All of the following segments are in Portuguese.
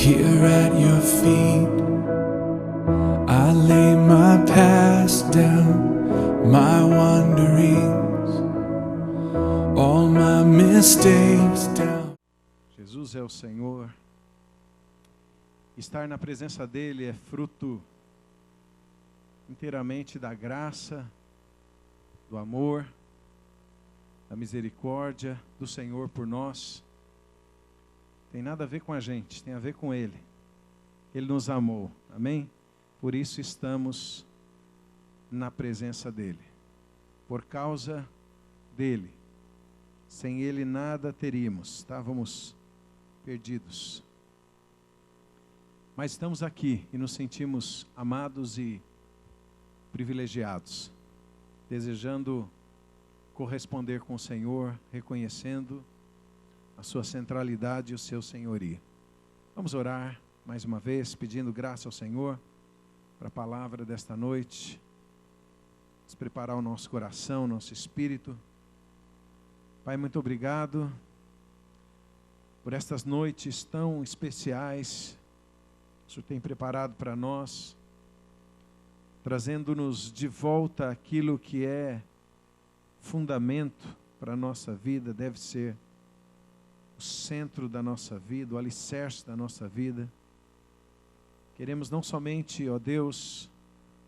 Here at your feet, I lay my past down, my wanderings, all my mistakes down. Jesus é o Senhor. Estar na presença dEle é fruto inteiramente da graça, do amor, da misericórdia do Senhor por nós. Tem nada a ver com a gente, tem a ver com Ele. Ele nos amou, amém? Por isso estamos na presença dEle. Por causa dEle. Sem Ele nada teríamos, estávamos perdidos. Mas estamos aqui e nos sentimos amados e privilegiados, desejando corresponder com o Senhor, reconhecendo a sua centralidade e o seu senhorio. Vamos orar mais uma vez, pedindo graça ao Senhor para a palavra desta noite. Vamos preparar o nosso coração, o nosso espírito. Pai, muito obrigado por estas noites tão especiais que o Senhor tem preparado para nós, trazendo-nos de volta aquilo que é fundamento para a nossa vida, deve ser o centro da nossa vida, o alicerce da nossa vida. Queremos não somente, ó Deus,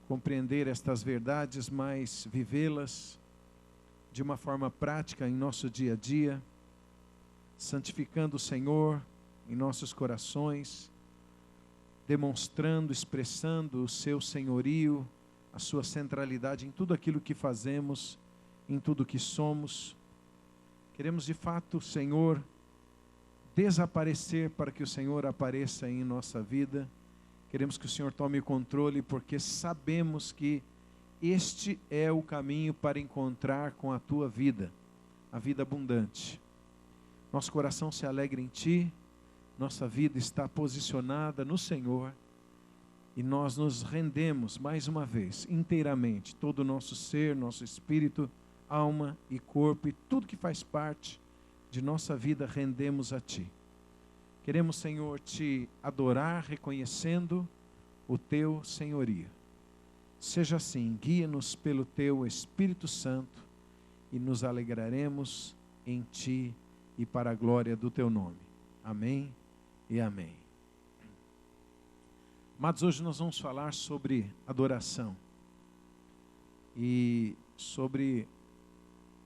compreender estas verdades, mas vivê-las de uma forma prática em nosso dia a dia, santificando o Senhor em nossos corações, demonstrando, expressando o seu senhorio, a sua centralidade em tudo aquilo que fazemos, em tudo que somos. Queremos de fato, Senhor, desaparecer para que o Senhor apareça em nossa vida. Queremos que o Senhor tome o controle, porque sabemos que este é o caminho para encontrar com a tua vida, a vida abundante. Nosso coração se alegra em Ti, nossa vida está posicionada no Senhor, e nós nos rendemos mais uma vez, inteiramente, todo o nosso ser, nosso espírito, alma e corpo, e tudo que faz parte de nossa vida rendemos a Ti. Queremos, Senhor, Te adorar, reconhecendo o Teu senhorio. Seja assim, guia-nos pelo Teu Espírito Santo e nos alegraremos em Ti e para a glória do Teu nome. Amém e amém. Amados, hoje nós vamos falar sobre adoração e sobre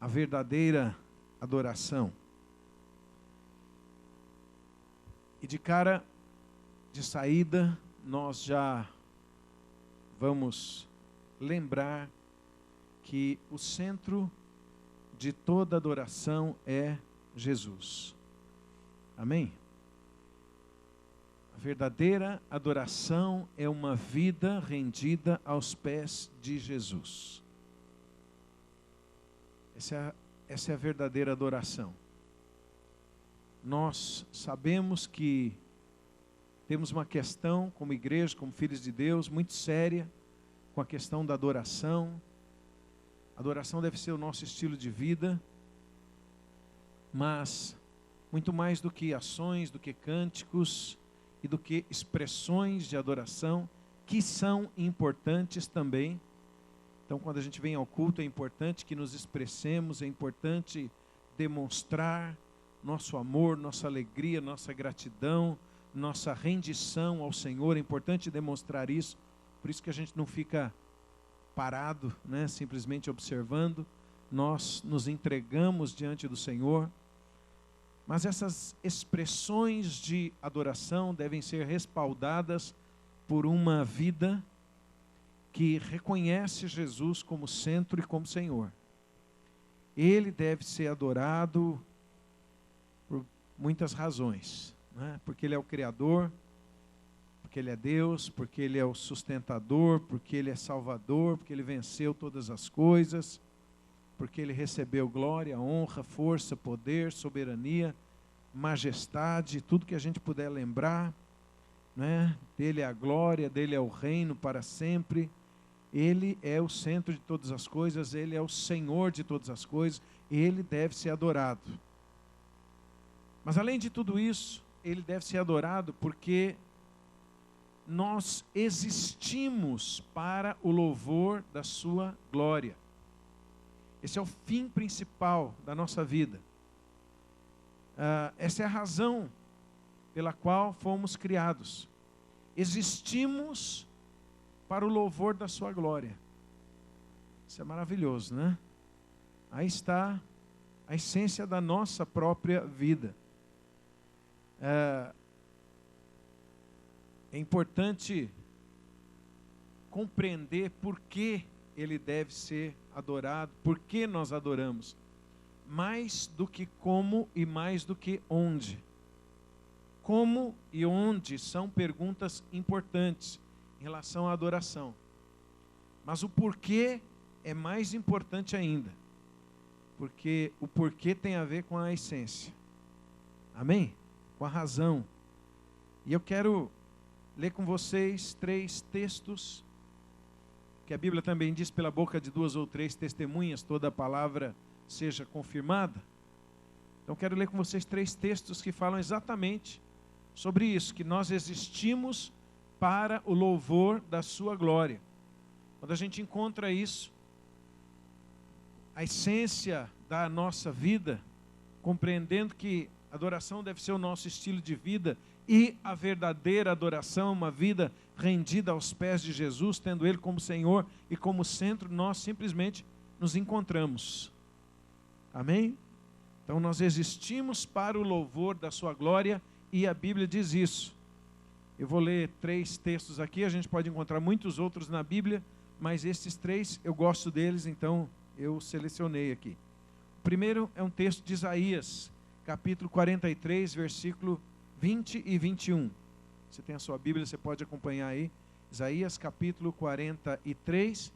a verdadeira adoração. E de cara, de saída, nós já vamos lembrar que o centro de toda adoração é Jesus. Amém? A verdadeira adoração é uma vida rendida aos pés de Jesus. Essa é a verdadeira adoração. Nós sabemos que temos uma questão como igreja, como filhos de Deus, muito séria com a questão da adoração. A adoração deve ser o nosso estilo de vida, mas muito mais do que ações, do que cânticos e do que expressões de adoração, que são importantes também. Então, quando a gente vem ao culto, é importante que nos expressemos, é importante demonstrar nosso amor, nossa alegria, nossa gratidão, nossa rendição ao Senhor. É importante demonstrar isso. Por isso que a gente não fica parado, né, simplesmente observando. Nós nos entregamos diante do Senhor. Mas essas expressões de adoração devem ser respaldadas por uma vida que reconhece Jesus como centro e como Senhor. Ele deve ser adorado por muitas razões, né? Porque Ele é o Criador, porque Ele é Deus, porque Ele é o sustentador, porque Ele é Salvador, porque Ele venceu todas as coisas, porque Ele recebeu glória, honra, força, poder, soberania, majestade, tudo que a gente puder lembrar, né? Dele é a glória, dele é o reino para sempre. Ele é o centro de todas as coisas, Ele é o Senhor de todas as coisas, Ele deve ser adorado. Mas além de tudo isso, ele deve ser adorado porque nós existimos para o louvor da sua glória. Esse é o fim principal da nossa vida. Essa é a razão pela qual fomos criados. Existimos para o louvor da sua glória. Isso é maravilhoso, né? Aí está a essência da nossa própria vida. É importante compreender por que ele deve ser adorado, por que nós adoramos. Mais do que como e mais do que onde. Como e onde são perguntas importantes em relação à adoração. Mas o porquê é mais importante ainda. Porque o porquê tem a ver com a essência. Amém? Com a razão. E eu quero ler com vocês 3 textos, que a Bíblia também diz, pela boca de 2 ou 3 testemunhas, toda a palavra seja confirmada. Então quero ler com vocês 3 textos que falam exatamente sobre isso, que nós existimos para o louvor da sua glória. Quando a gente encontra isso, a essência da nossa vida, compreendendo que adoração deve ser o nosso estilo de vida, e a verdadeira adoração, uma vida rendida aos pés de Jesus, tendo Ele como Senhor e como centro, nós simplesmente nos encontramos. Amém? Então nós existimos para o louvor da sua glória, e a Bíblia diz isso. Eu vou ler 3 textos aqui, a gente pode encontrar muitos outros na Bíblia, mas esses 3 eu gosto deles, então eu selecionei aqui. O primeiro é um texto de Isaías, capítulo 43, versículo 20 e 21. Você tem a sua Bíblia, você pode acompanhar aí. Isaías capítulo 43,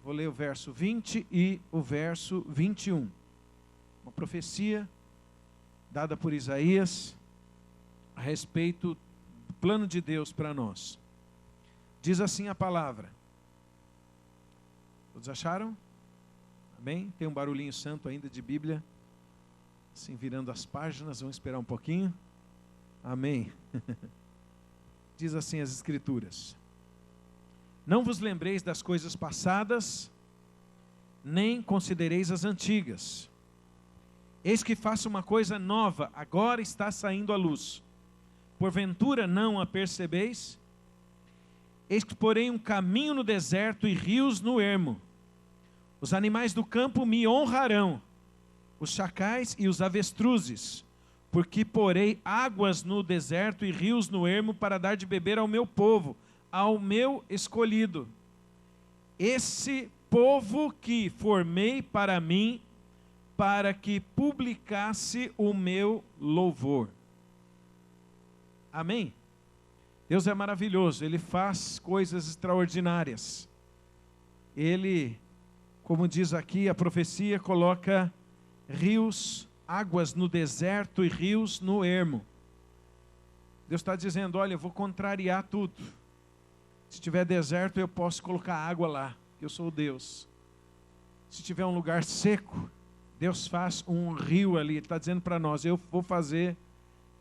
vou ler o verso 20 e o verso 21. Uma profecia dada por Isaías a respeito do plano de Deus para nós. Diz assim a palavra. Todos acharam? Amém? Tem um barulhinho santo ainda de Bíblia, assim virando as páginas, vamos esperar um pouquinho. Amém. Diz assim as Escrituras: não vos lembreis das coisas passadas, nem considereis as antigas. Eis que faço uma coisa nova, agora está saindo à luz. Porventura não a percebeis? Eis que porém um caminho no deserto e rios no ermo. Os animais do campo me honrarão, os chacais e os avestruzes, porque porei águas no deserto e rios no ermo para dar de beber ao meu povo, ao meu escolhido. Esse povo que formei para mim, para que publicasse o meu louvor. Amém? Deus é maravilhoso, Ele faz coisas extraordinárias. Ele, como diz aqui a profecia, coloca rios, águas no deserto e rios no ermo. Deus está dizendo, olha, eu vou contrariar tudo. Se tiver deserto, eu posso colocar água lá, porque eu sou Deus. Se tiver um lugar seco, Deus faz um rio ali. Ele está dizendo para nós, eu vou fazer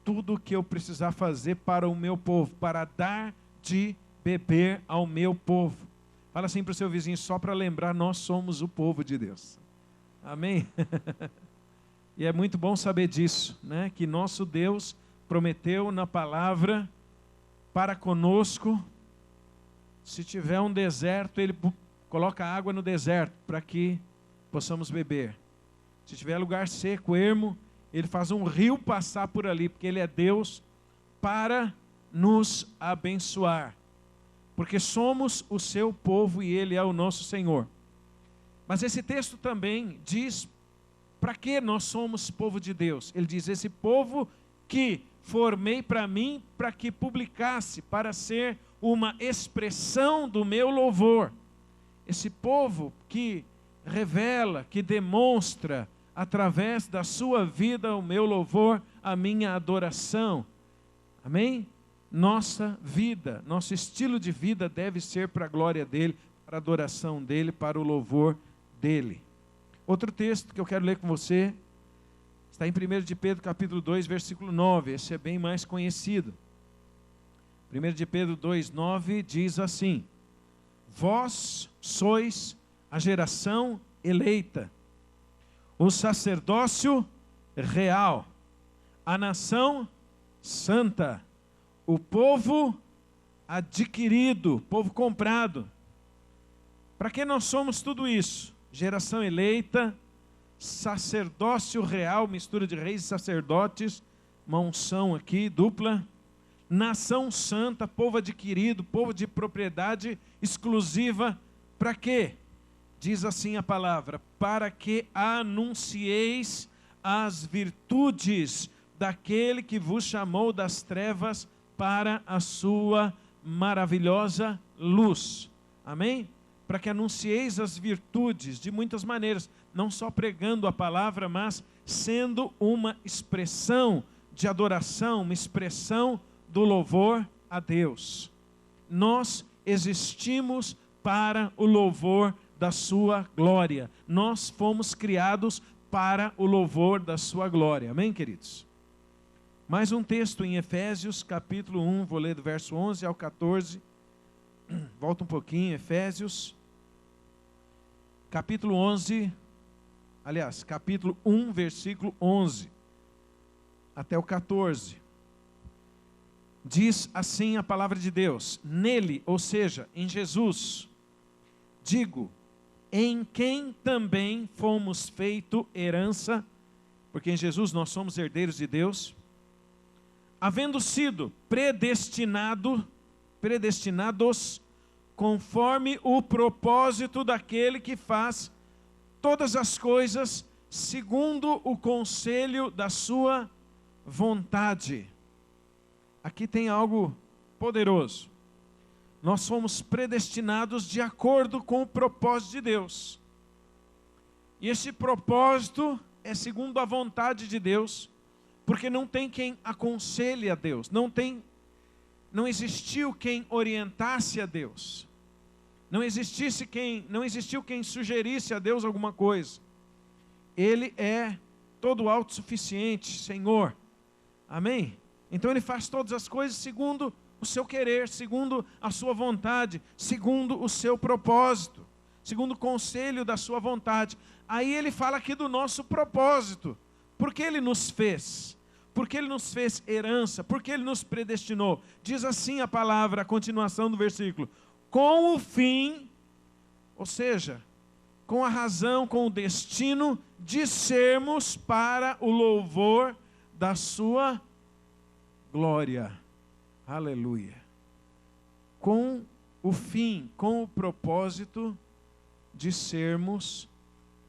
tudo o que eu precisar fazer para o meu povo, para dar de beber ao meu povo. Fala assim para o seu vizinho, só para lembrar, nós somos o povo de Deus. Amém? E é muito bom saber disso, né? Que nosso Deus prometeu na palavra para conosco. Se tiver um deserto, Ele coloca água no deserto para que possamos beber. Se tiver lugar seco, ermo, Ele faz um rio passar por ali, porque Ele é Deus para nos abençoar. Porque somos o seu povo e Ele é o nosso Senhor. Mas esse texto também diz para que nós somos povo de Deus. Ele diz, esse povo que formei para mim, para que publicasse, para ser uma expressão do meu louvor. Esse povo que revela, que demonstra, através da sua vida, o meu louvor, a minha adoração. Amém? Nossa vida, nosso estilo de vida deve ser para a glória dEle, para a adoração dEle, para o louvor dEle. Outro texto que eu quero ler com você, Está em 1 de Pedro capítulo 2, versículo 9. Esse é bem mais conhecido. 1 de Pedro 2, 9 diz assim: vós sois a geração eleita, o sacerdócio real, a nação santa, o povo adquirido, povo comprado. Para que nós somos tudo isso? Geração eleita, sacerdócio real, mistura de reis e sacerdotes, uma unção aqui dupla. Nação santa, povo adquirido, povo de propriedade exclusiva. Para quê? Diz assim a palavra: para que anuncieis as virtudes daquele que vos chamou das trevas para a sua maravilhosa luz. Amém? Para que anuncieis as virtudes de muitas maneiras, não só pregando a palavra, mas sendo uma expressão de adoração, uma expressão do louvor a Deus. Nós existimos para o louvor da sua glória. Nós fomos criados para o louvor da sua glória. Amém, queridos? Mais um texto em Efésios, capítulo 1, vou ler do verso 11 ao 14. Volta um pouquinho, Efésios, capítulo 11, aliás, capítulo 1, versículo 11, até o 14. Diz assim a palavra de Deus: nele, ou seja, em Jesus, digo, em quem também fomos feito herança, porque em Jesus nós somos herdeiros de Deus, havendo sido predestinados conforme o propósito daquele que faz todas as coisas segundo o conselho da sua vontade. Aqui tem algo poderoso. Nós fomos predestinados de acordo com o propósito de Deus. E esse propósito é segundo a vontade de Deus, porque não tem quem aconselhe a Deus, não existiu quem orientasse a Deus, não existiu quem sugerisse a Deus alguma coisa. Ele é todo autossuficiente, Senhor. Amém? Então Ele faz todas as coisas segundo o seu querer, segundo a sua vontade, segundo o seu propósito, segundo o conselho da sua vontade. Aí Ele fala aqui do nosso propósito. Por que Ele nos fez? Porque Ele nos fez herança, porque Ele nos predestinou. Diz assim a palavra, a continuação do versículo: com o fim, ou seja, com a razão, com o destino de sermos para o louvor da sua glória. Aleluia. Com o fim, com o propósito de sermos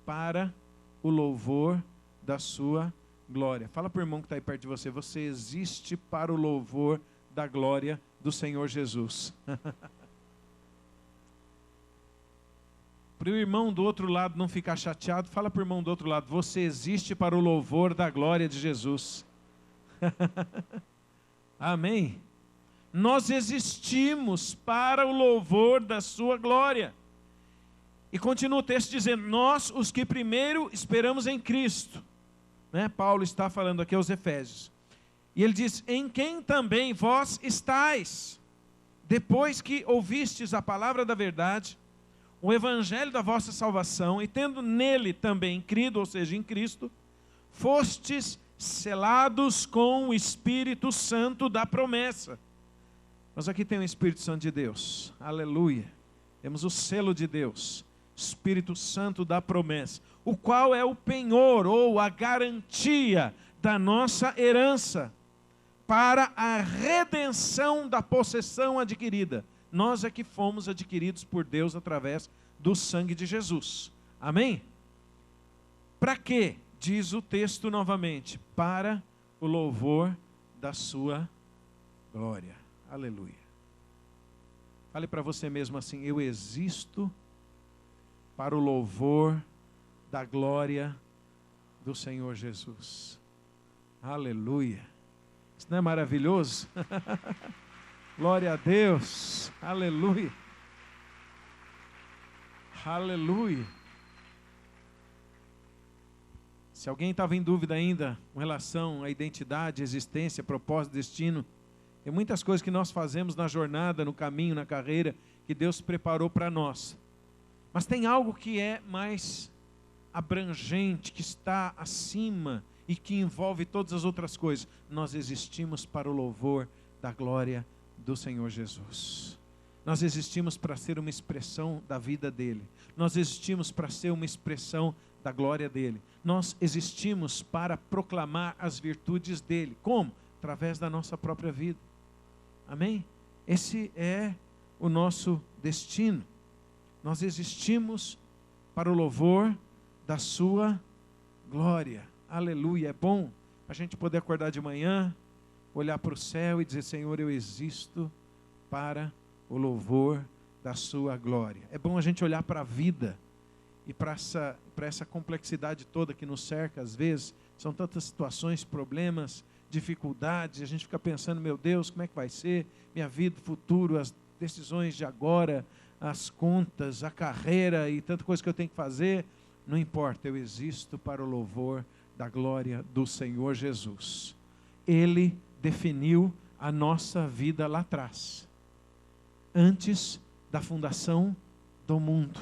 para o louvor da sua glória. Fala para o irmão que está aí perto de você: você existe para o louvor da glória do Senhor Jesus. Para o irmão do outro lado não ficar chateado, fala para o irmão do outro lado: você existe para o louvor da glória de Jesus. Amém? Nós existimos para o louvor da sua glória. E continua o texto dizendo: nós, os que primeiro esperamos em Cristo. Paulo está falando aqui aos Efésios. E ele diz: em quem também vós estáis, depois que ouvistes a palavra da verdade, o evangelho da vossa salvação, e tendo nele também crido, ou seja, em Cristo, fostes selados com o Espírito Santo da promessa. Nós aqui temos o Espírito Santo de Deus, aleluia. Temos o selo de Deus, Espírito Santo da promessa, o qual é o penhor ou a garantia da nossa herança para a redenção da possessão adquirida. Nós é que fomos adquiridos por Deus através do sangue de Jesus. Amém? Para quê? Diz o texto novamente: para o louvor da sua glória. Aleluia. Fale para você mesmo assim: eu existo para o louvor da glória do Senhor Jesus. Aleluia. Isso não é maravilhoso? Glória a Deus. Aleluia. Aleluia. Se alguém estava em dúvida ainda com relação à identidade, existência, propósito, destino, tem muitas coisas que nós fazemos na jornada, no caminho, na carreira, que Deus preparou para nós. Mas tem algo que é mais abrangente, que está acima e que envolve todas as outras coisas. Nós existimos para o louvor da glória do Senhor Jesus. Nós existimos para ser uma expressão da vida dele. Nós existimos para ser uma expressão da glória dele. Nós existimos para proclamar as virtudes dele. Como? Através da nossa própria vida. Amém? Esse é o nosso destino. Nós existimos para o louvor da sua glória. Aleluia. É bom a gente poder acordar de manhã, olhar para o céu e dizer: Senhor, eu existo para o louvor da sua glória. É bom a gente olhar para a vida e para essa complexidade toda que nos cerca às vezes. São tantas situações, problemas, dificuldades, e a gente fica pensando: meu Deus, como é que vai ser minha vida, futuro, as decisões de agora, as contas, a carreira e tanta coisa que eu tenho que fazer. Não importa, eu existo para o louvor da glória do Senhor Jesus. Ele definiu a nossa vida lá atrás, antes da fundação do mundo.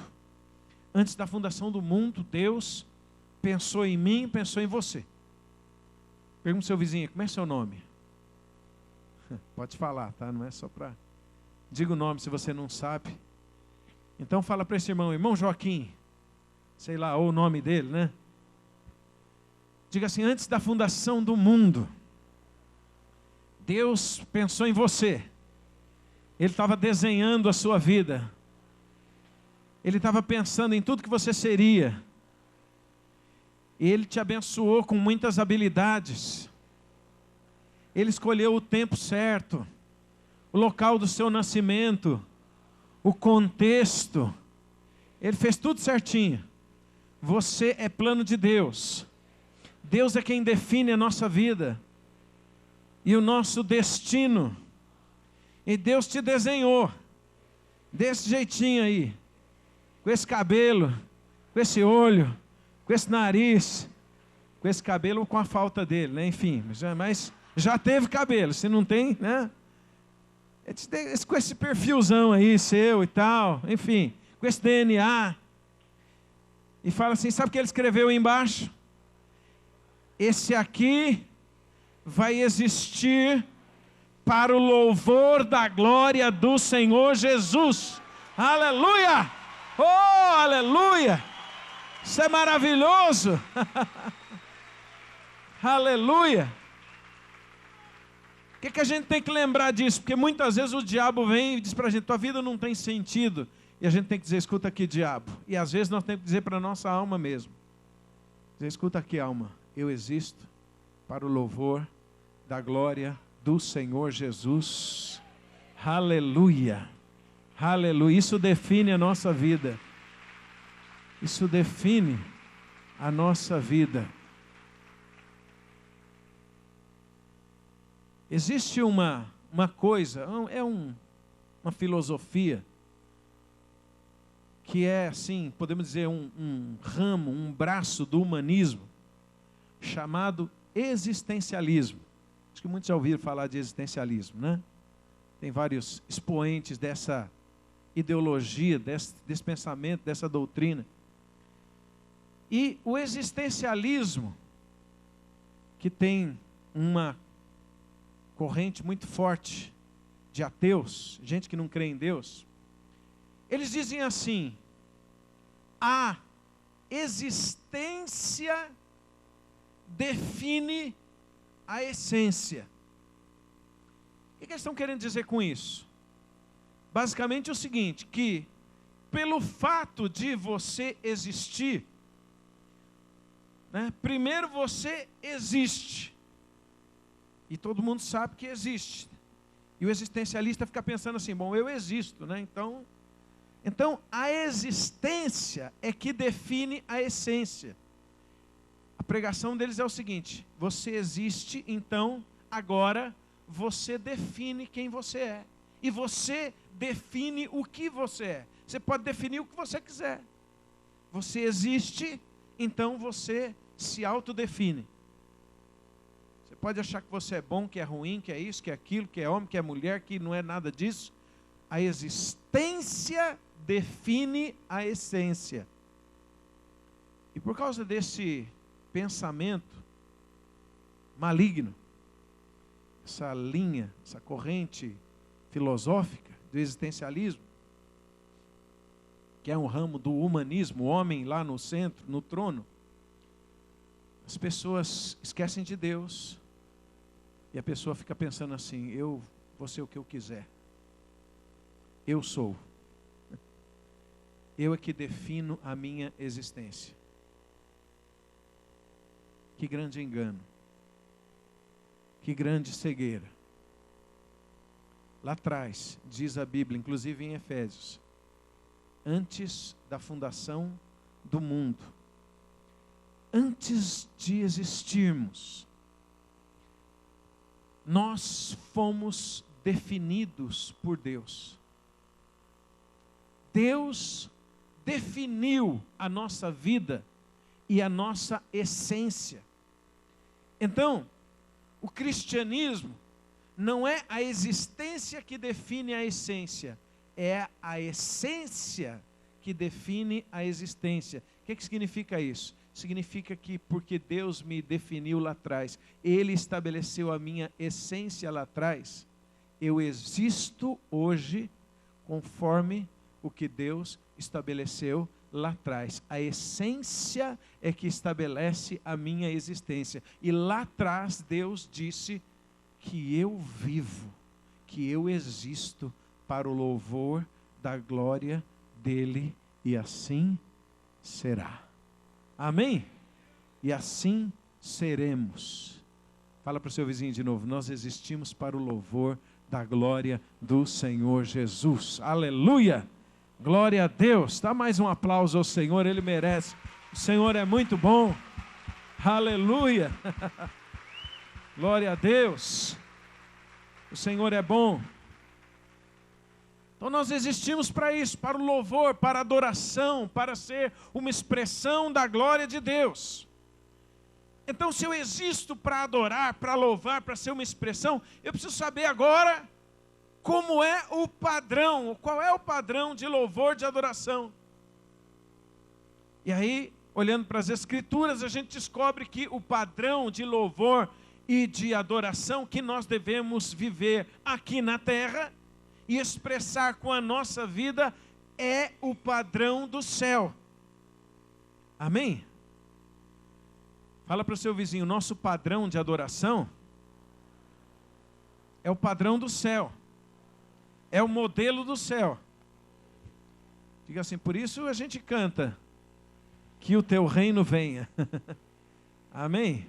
Antes da fundação do mundo, Deus pensou em mim, pensou em você. Pergunta ao seu vizinho: como é seu nome? Pode falar, tá? Não é só para... Diga o nome se você não sabe. Então fala para esse irmão: irmão Joaquim, sei lá, ou o nome dele, né? Diga assim: antes da fundação do mundo, Deus pensou em você. Ele estava desenhando a sua vida. Ele estava pensando em tudo que você seria. Ele te abençoou com muitas habilidades. Ele escolheu o tempo certo, o local do seu nascimento, o contexto. Ele fez tudo certinho. Você é plano de Deus. Deus é quem define a nossa vida e o nosso destino. E Deus te desenhou desse jeitinho aí, com esse cabelo, com esse olho, com esse nariz, com esse cabelo ou com a falta dele, né? Enfim, mas já teve cabelo, se não tem, né? Com esse perfilzão aí seu e tal, enfim, com esse DNA. E fala assim: sabe o que ele escreveu aí embaixo? Esse aqui vai existir para o louvor da glória do Senhor Jesus. Aleluia! Oh, aleluia! Isso é maravilhoso! Aleluia! O que a gente tem que lembrar disso? Porque muitas vezes o diabo vem e diz para a gente: tua vida não tem sentido. E a gente tem que dizer: escuta aqui, diabo. E às vezes nós temos que dizer para a nossa alma mesmo: dizer, escuta aqui, alma, eu existo para o louvor da glória do Senhor Jesus. Aleluia, aleluia. Isso define a nossa vida. Isso define a nossa vida. Existe uma coisa, uma filosofia, que é assim, podemos dizer, um ramo, um braço do humanismo, chamado existencialismo. Acho que muitos já ouviram falar de existencialismo, né? Tem vários expoentes dessa ideologia, desse pensamento, dessa doutrina. E o existencialismo, que tem uma corrente muito forte de ateus, gente que não crê em Deus, eles dizem assim: a existência define a essência. O que eles estão querendo dizer com isso? Basicamente o seguinte: que pelo fato de você existir, né, primeiro você existe, e todo mundo sabe que existe, e o existencialista fica pensando assim: bom, eu existo, né? Então a existência é que define a essência. A pregação deles é o seguinte: você existe, então agora você define quem você é. E você define o que você é. Você pode definir o que você quiser. Você existe, então você se autodefine. Você pode achar que você é bom, que é ruim, que é isso, que é aquilo, que é homem, que é mulher, que não é nada disso. A existência define a essência. E por causa desse pensamento maligno, essa linha, essa corrente filosófica do existencialismo, que é um ramo do humanismo, o homem lá no centro, no trono, as pessoas esquecem de Deus e a pessoa fica pensando assim: eu vou ser o que eu quiser, eu sou, eu é que defino a minha existência. Que grande engano, que grande cegueira. Lá atrás, diz a Bíblia, inclusive em Efésios, antes da fundação do mundo, antes de existirmos, nós fomos definidos por Deus. Deus definiu a nossa vida e a nossa essência. Então, o cristianismo não é a existência que define a essência, é a essência que define a existência. O que significa isso? Significa que porque Deus me definiu lá atrás, Ele estabeleceu a minha essência lá atrás, eu existo hoje conforme o que Deus estabeleceu lá atrás. A essência é que estabelece a minha existência. E lá atrás Deus disse que eu vivo, que eu existo para o louvor da glória dele, e assim será. Amém? E assim seremos. Fala para o seu vizinho de novo: nós existimos para o louvor da glória do Senhor Jesus. Aleluia! Glória a Deus. Dá mais um aplauso ao Senhor, Ele merece. O Senhor é muito bom. Aleluia. Glória a Deus. O Senhor é bom. Então nós existimos para isso, para o louvor, para a adoração, para ser uma expressão da glória de Deus. Então, se eu existo para adorar, para louvar, para ser uma expressão, eu preciso saber agora como é o padrão, qual é o padrão de louvor, de adoração. E aí, olhando para as Escrituras, a gente descobre que o padrão de louvor e de adoração que nós devemos viver aqui na terra e expressar com a nossa vida é o padrão do céu. Amém? Fala para o seu vizinho: nosso padrão de adoração é o padrão do céu. É o modelo do céu. Diga assim: por isso a gente canta que o teu reino venha. Amém?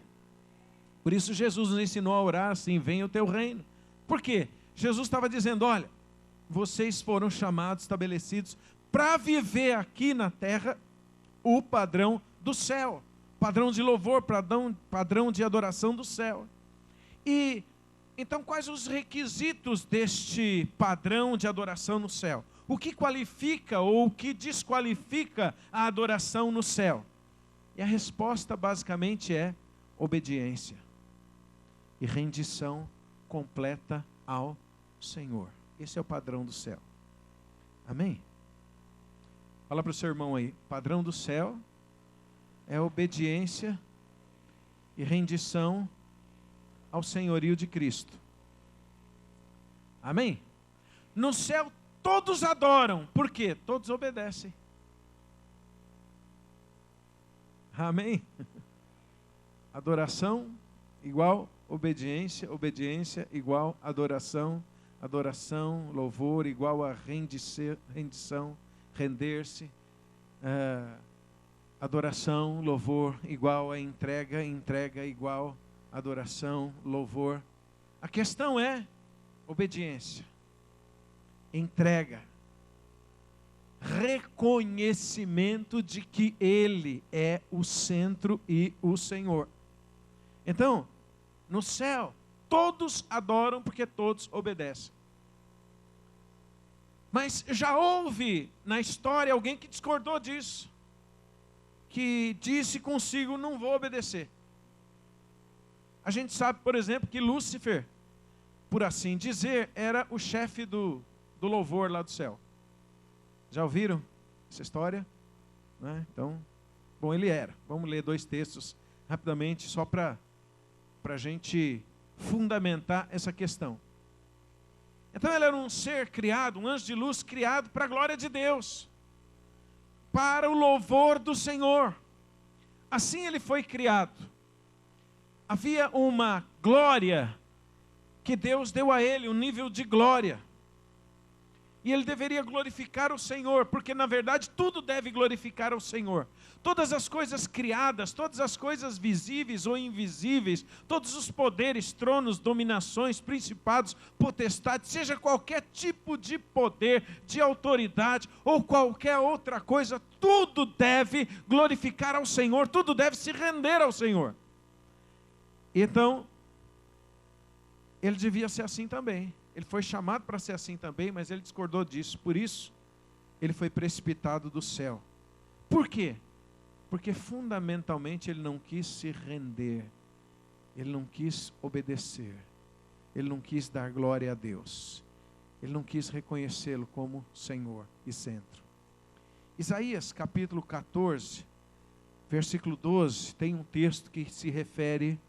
Por isso Jesus nos ensinou a orar assim: venha o teu reino. Por quê? Jesus estava dizendo: olha, vocês foram chamados, estabelecidos para viver aqui na terra o padrão do céu, padrão de louvor, padrão de adoração do céu. E então, quais os requisitos deste padrão de adoração no céu? O que qualifica ou o que desqualifica a adoração no céu? E a resposta basicamente é obediência e rendição completa ao Senhor. Esse é o padrão do céu. Amém? Fala para o seu irmão aí: padrão do céu é obediência e rendição ao senhorio de Cristo. Amém? No céu todos adoram. Por quê? Todos obedecem. Amém? Adoração igual obediência, obediência igual adoração, adoração, louvor igual a rendição, render-se, adoração, louvor igual a entrega, entrega igual adoração, louvor. A questão é obediência, entrega, reconhecimento de que Ele é o centro e o Senhor. Então, no céu, todos adoram porque todos obedecem. Mas já houve na história alguém que discordou disso. que disse consigo: não vou obedecer. A gente sabe, por exemplo, que Lúcifer, por assim dizer, era o chefe do louvor lá do céu. Já ouviram essa história? Né? Então, bom, ele era. Vamos ler 2 textos rapidamente, só para a gente fundamentar essa questão. Então ele era um ser criado, um anjo de luz criado para a glória de Deus, para o louvor do Senhor. Assim ele foi criado. Havia uma glória que Deus deu a ele, um nível de glória. E ele deveria glorificar o Senhor, porque na verdade tudo deve glorificar ao Senhor. Todas as coisas criadas, todas as coisas visíveis ou invisíveis, todos os poderes, tronos, dominações, principados, potestades, seja qualquer tipo de poder, de autoridade ou qualquer outra coisa, tudo deve glorificar ao Senhor, tudo deve se render ao Senhor. Então, ele devia ser assim também. Ele foi chamado para ser assim também, mas ele discordou disso. Por isso, ele foi precipitado do céu. Por quê? Porque fundamentalmente ele não quis se render. Ele não quis obedecer. Ele não quis dar glória a Deus. Ele não quis reconhecê-lo como Senhor e centro. Isaías capítulo 14, versículo 12, tem um texto que se refere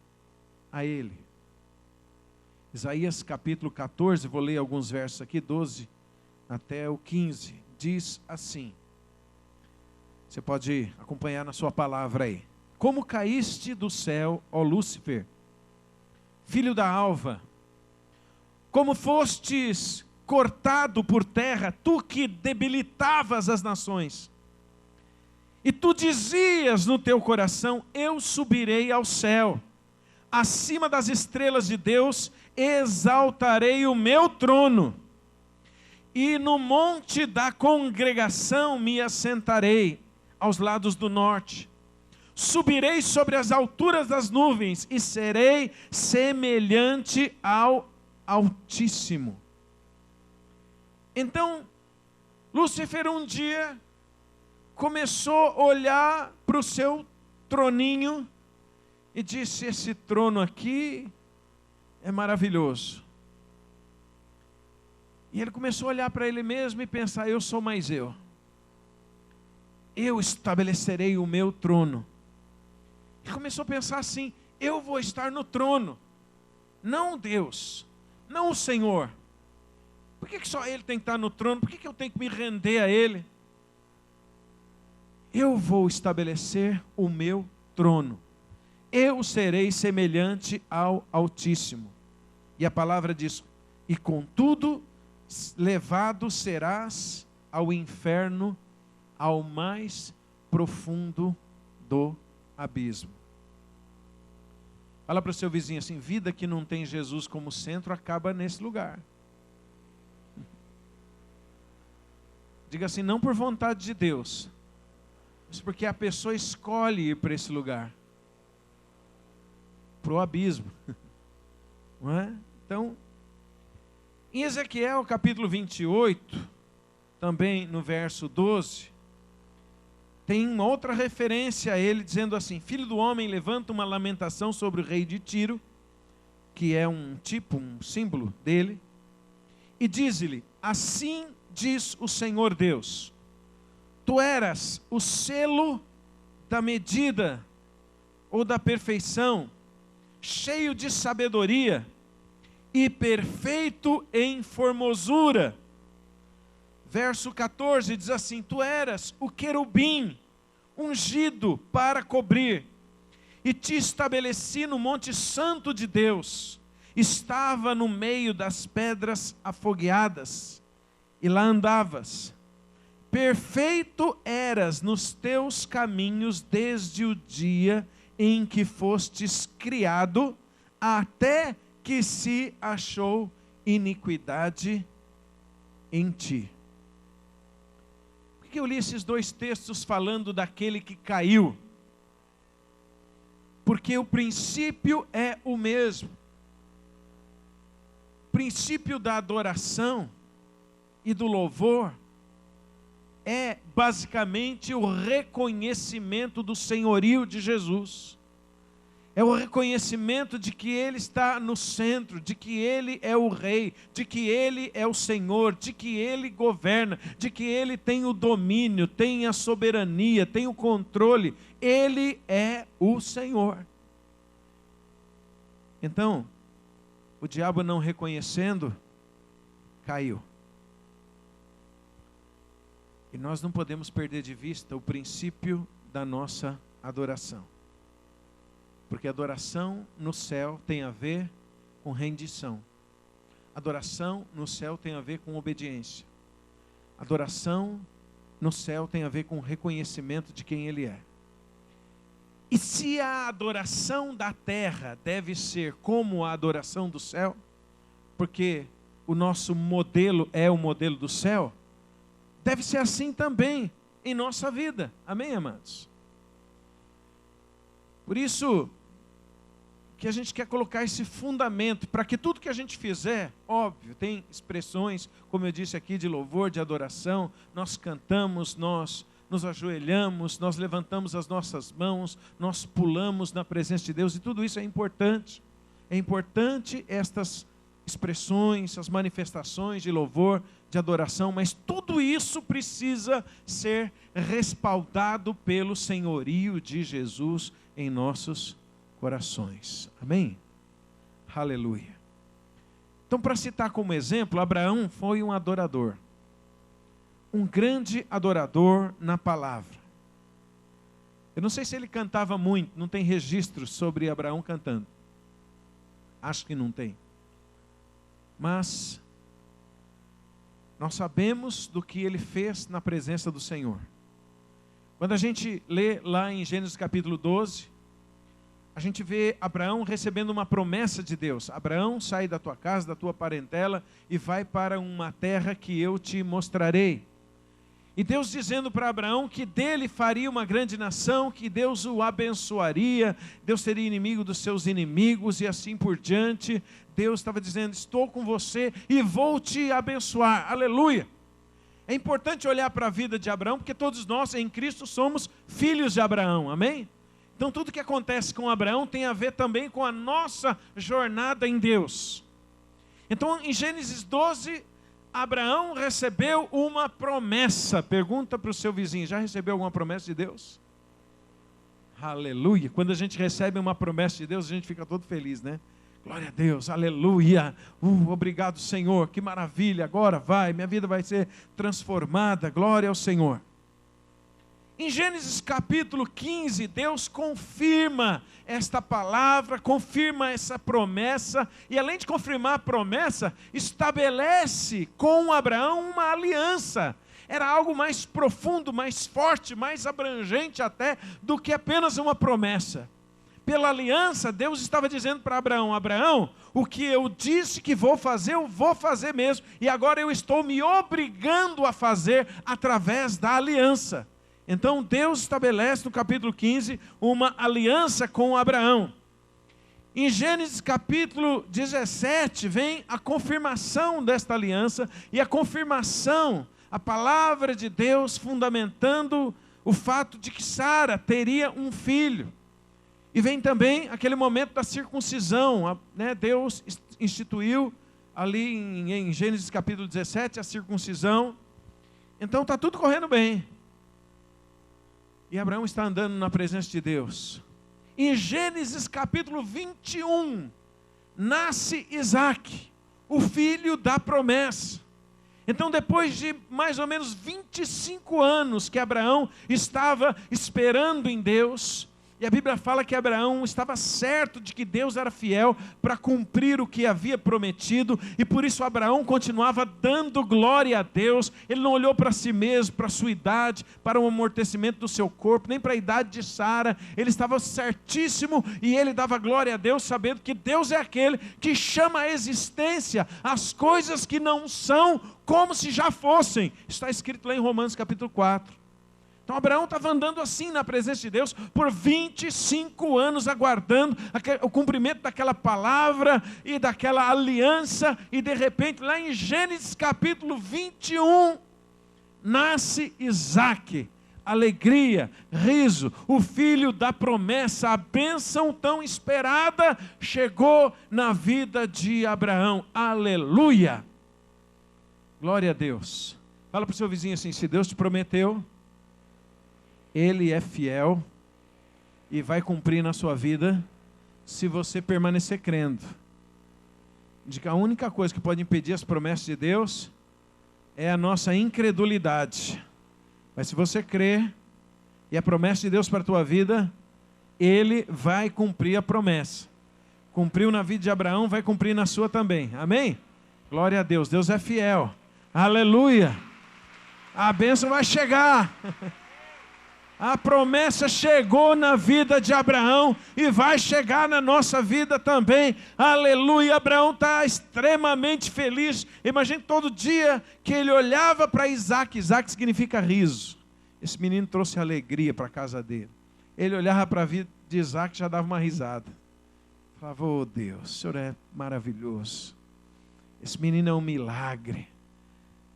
a ele. Isaías capítulo 14, vou ler alguns versos aqui, 12 até o 15, diz assim. Você pode acompanhar na sua palavra aí. Como caíste do céu, ó Lúcifer, filho da alva, como fostes cortado por terra, tu que debilitavas as nações. E tu dizias no teu coração: eu subirei ao céu, acima das estrelas de Deus exaltarei o meu trono, e no monte da congregação me assentarei, aos lados do norte. Subirei sobre as alturas das nuvens, e serei semelhante ao Altíssimo. Então, Lúcifer um dia começou a olhar para o seu troninho e disse: esse trono aqui é maravilhoso. E ele começou a olhar para ele mesmo e pensar: eu sou mais eu. Eu estabelecerei o meu trono. Ele começou a pensar assim: eu vou estar no trono, não Deus, não o Senhor. Por que só Ele tem que estar no trono? Por que eu tenho que me render a Ele? Eu vou estabelecer o meu trono. Eu serei semelhante ao Altíssimo. E a palavra diz: e contudo levado serás ao inferno, ao mais profundo do abismo. Fala para o seu vizinho assim: vida que não tem Jesus como centro acaba nesse lugar. Diga assim: não por vontade de Deus, mas porque a pessoa escolhe ir para esse lugar, para o abismo. Não é? Então, em Ezequiel capítulo 28, também no verso 12, tem uma outra referência a ele, dizendo assim: filho do homem, levanta uma lamentação sobre o rei de Tiro, que é um tipo, um símbolo dele, e diz-lhe: assim diz o Senhor Deus, tu eras o selo da medida ou da perfeição, cheio de sabedoria e perfeito em formosura. Verso 14 diz assim: tu eras o querubim ungido para cobrir, e te estabeleci no monte santo de Deus, estava no meio das pedras afogueadas, e lá andavas. Perfeito eras nos teus caminhos desde o dia em que fostes criado, até que se achou iniquidade em ti. Por que eu li esses 2 textos falando daquele que caiu? Porque o princípio é o mesmo. O princípio da adoração e do louvor é basicamente o reconhecimento do senhorio de Jesus. É o reconhecimento de que Ele está no centro, de que Ele é o Rei, de que Ele é o Senhor, de que Ele governa, de que Ele tem o domínio, tem a soberania, tem o controle. Ele é o Senhor. Então, o diabo não reconhecendo, caiu. E nós não podemos perder de vista o princípio da nossa adoração. Porque adoração no céu tem a ver com rendição. Adoração no céu tem a ver com obediência. Adoração no céu tem a ver com reconhecimento de quem Ele é. E se a adoração da terra deve ser como a adoração do céu, porque o nosso modelo é o modelo do céu, deve ser assim também em nossa vida. Amém, amados? Por isso que a gente quer colocar esse fundamento, para que tudo que a gente fizer, óbvio, tem expressões, como eu disse aqui, de louvor, de adoração, nós cantamos, nós nos ajoelhamos, nós levantamos as nossas mãos, nós pulamos na presença de Deus, e tudo isso é importante. É importante estas expressões, as manifestações de louvor, de adoração, mas tudo isso precisa ser respaldado pelo senhorio de Jesus em nossos corações. Amém? Aleluia. Então, para citar como exemplo, Abraão foi um adorador. Um grande adorador na palavra. Eu não sei se ele cantava muito, não tem registro sobre Abraão cantando. Acho que não tem. Mas nós sabemos do que ele fez na presença do Senhor. Quando a gente lê lá em Gênesis capítulo 12, a gente vê Abraão recebendo uma promessa de Deus. Abraão, sai da tua casa, da tua parentela e vai para uma terra que eu te mostrarei. E Deus dizendo para Abraão que dele faria uma grande nação, que Deus o abençoaria, Deus seria inimigo dos seus inimigos e assim por diante. Deus estava dizendo, estou com você e vou te abençoar. Aleluia! É importante olhar para a vida de Abraão, porque todos nós em Cristo somos filhos de Abraão, amém? Então tudo que acontece com Abraão tem a ver também com a nossa jornada em Deus. Então em Gênesis 12, Abraão recebeu uma promessa. Pergunta para o seu vizinho, já recebeu alguma promessa de Deus? Aleluia. Quando a gente recebe uma promessa de Deus, a gente fica todo feliz, né? Glória a Deus, aleluia. Obrigado, Senhor, que maravilha. Agora vai, minha vida vai ser transformada. Glória ao Senhor. Em Gênesis capítulo 15, Deus confirma esta palavra, confirma essa promessa, e além de confirmar a promessa, estabelece com Abraão uma aliança. Era algo mais profundo, mais forte, mais abrangente até do que apenas uma promessa. Pela aliança, Deus estava dizendo para Abraão, Abraão, o que eu disse que vou fazer, eu vou fazer mesmo, e agora eu estou me obrigando a fazer através da aliança. Então Deus estabelece no capítulo 15 uma aliança com Abraão. Em Gênesis capítulo 17 vem a confirmação desta aliança e a confirmação, a palavra de Deus fundamentando o fato de que Sara teria um filho. E vem também aquele momento da circuncisão, né? Deus instituiu ali em Gênesis capítulo 17 a circuncisão. Então está tudo correndo bem. E Abraão está andando na presença de Deus. Em Gênesis capítulo 21, nasce Isaac, o filho da promessa. Então depois de mais ou menos 25 anos que Abraão estava esperando em Deus, e a Bíblia fala que Abraão estava certo de que Deus era fiel para cumprir o que havia prometido, e por isso Abraão continuava dando glória a Deus. Ele não olhou para si mesmo, para a sua idade, para o amortecimento do seu corpo, nem para a idade de Sara. Ele estava certíssimo e ele dava glória a Deus, sabendo que Deus é aquele que chama à existência as coisas que não são como se já fossem. Está escrito lá em Romanos capítulo 4. Então Abraão estava andando assim na presença de Deus por 25 anos, aguardando o cumprimento daquela palavra e daquela aliança, e de repente lá em Gênesis capítulo 21, nasce Isaque. Alegria, riso, o filho da promessa, a bênção tão esperada chegou na vida de Abraão. Aleluia! Glória a Deus. Fala para o seu vizinho assim: se Deus te prometeu, Ele é fiel e vai cumprir na sua vida, se você permanecer crendo. De que a única coisa que pode impedir as promessas de Deus é a nossa incredulidade. Mas se você crer, e a promessa de Deus para a tua vida, Ele vai cumprir a promessa. Cumpriu na vida de Abraão, vai cumprir na sua também. Amém? Glória a Deus. Deus é fiel. Aleluia. A bênção vai chegar. A promessa chegou na vida de Abraão e vai chegar na nossa vida também. Aleluia. Abraão está extremamente feliz. Imagine todo dia que ele olhava para Isaque. Isaque significa riso. Esse menino trouxe alegria para a casa dele. Ele olhava para a vida de Isaque e já dava uma risada. Falava: oh Deus, o Senhor é maravilhoso. Esse menino é um milagre.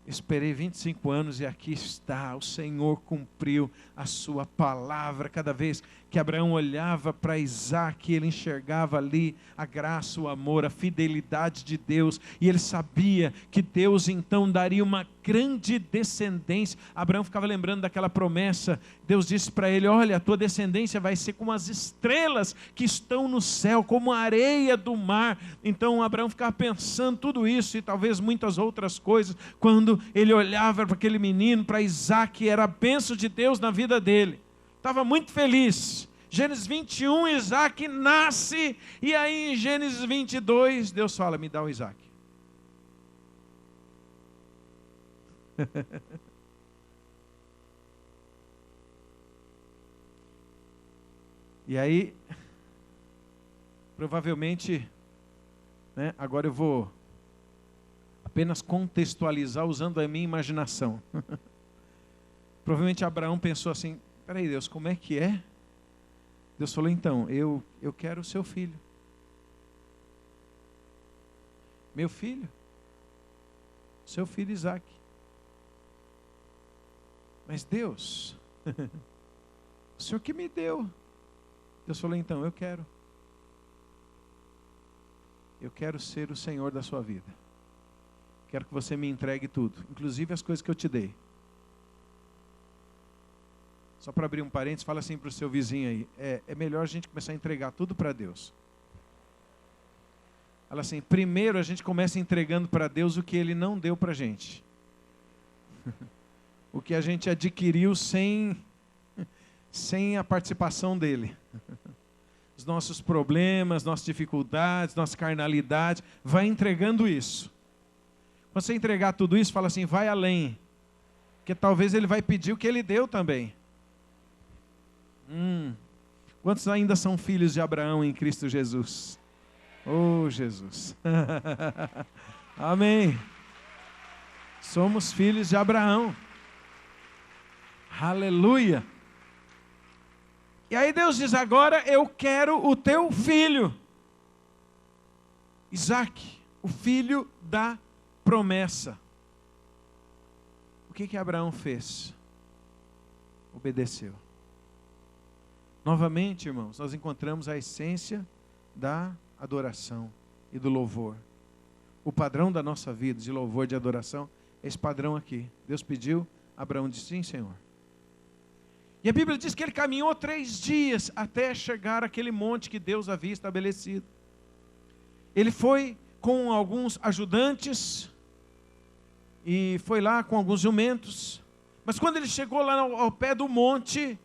Esperei 25 anos e aqui está, o Senhor cumpriu a sua palavra. Cada vez que Abraão olhava para Isaque, ele enxergava ali a graça, o amor, a fidelidade de Deus. E ele sabia que Deus então daria uma grande descendência. Abraão ficava lembrando daquela promessa. Deus disse para ele: olha, a tua descendência vai ser como as estrelas que estão no céu, como a areia do mar. Então Abraão ficava pensando tudo isso e talvez muitas outras coisas, quando ele olhava para aquele menino, para Isaque, era a bênção de Deus na vida dele. Estava muito feliz. Gênesis 21, Isaque nasce, e aí em Gênesis 22, Deus fala: me dá o Isaque. E aí, provavelmente, né, agora eu vou apenas contextualizar usando a minha imaginação. Provavelmente Abraão pensou assim: peraí Deus, como é que é? Deus falou: então, eu quero o seu filho. Meu filho? Seu filho Isaque. Mas Deus, o Senhor que me deu. Deus falou: então, eu quero. Eu quero ser o Senhor da sua vida. Quero que você me entregue tudo, inclusive as coisas que eu te dei. Só para abrir um parênteses, fala assim para o seu vizinho aí: é melhor a gente começar a entregar tudo para Deus. Fala assim: primeiro a gente começa entregando para Deus o que Ele não deu para a gente. O que a gente adquiriu sem a participação dEle. Os nossos problemas, nossas dificuldades, nossa carnalidade, vai entregando isso. Quando você entregar tudo isso, fala assim: vai além. Porque talvez Ele vai pedir o que Ele deu também. Quantos ainda são filhos de Abraão em Cristo Jesus? Oh, Jesus. Amém. Somos filhos de Abraão. Aleluia. E aí Deus diz: agora eu quero o teu filho, Isaque, o filho da promessa. O que Abraão fez? Obedeceu. Novamente, irmãos, nós encontramos a essência da adoração e do louvor. O padrão da nossa vida de louvor, de adoração, é esse padrão aqui. Deus pediu, Abraão disse: sim, Senhor. E a Bíblia diz que ele caminhou 3 dias até chegar àquele monte que Deus havia estabelecido. Ele foi com alguns ajudantes e foi lá com alguns jumentos. Mas quando ele chegou lá ao pé do monte,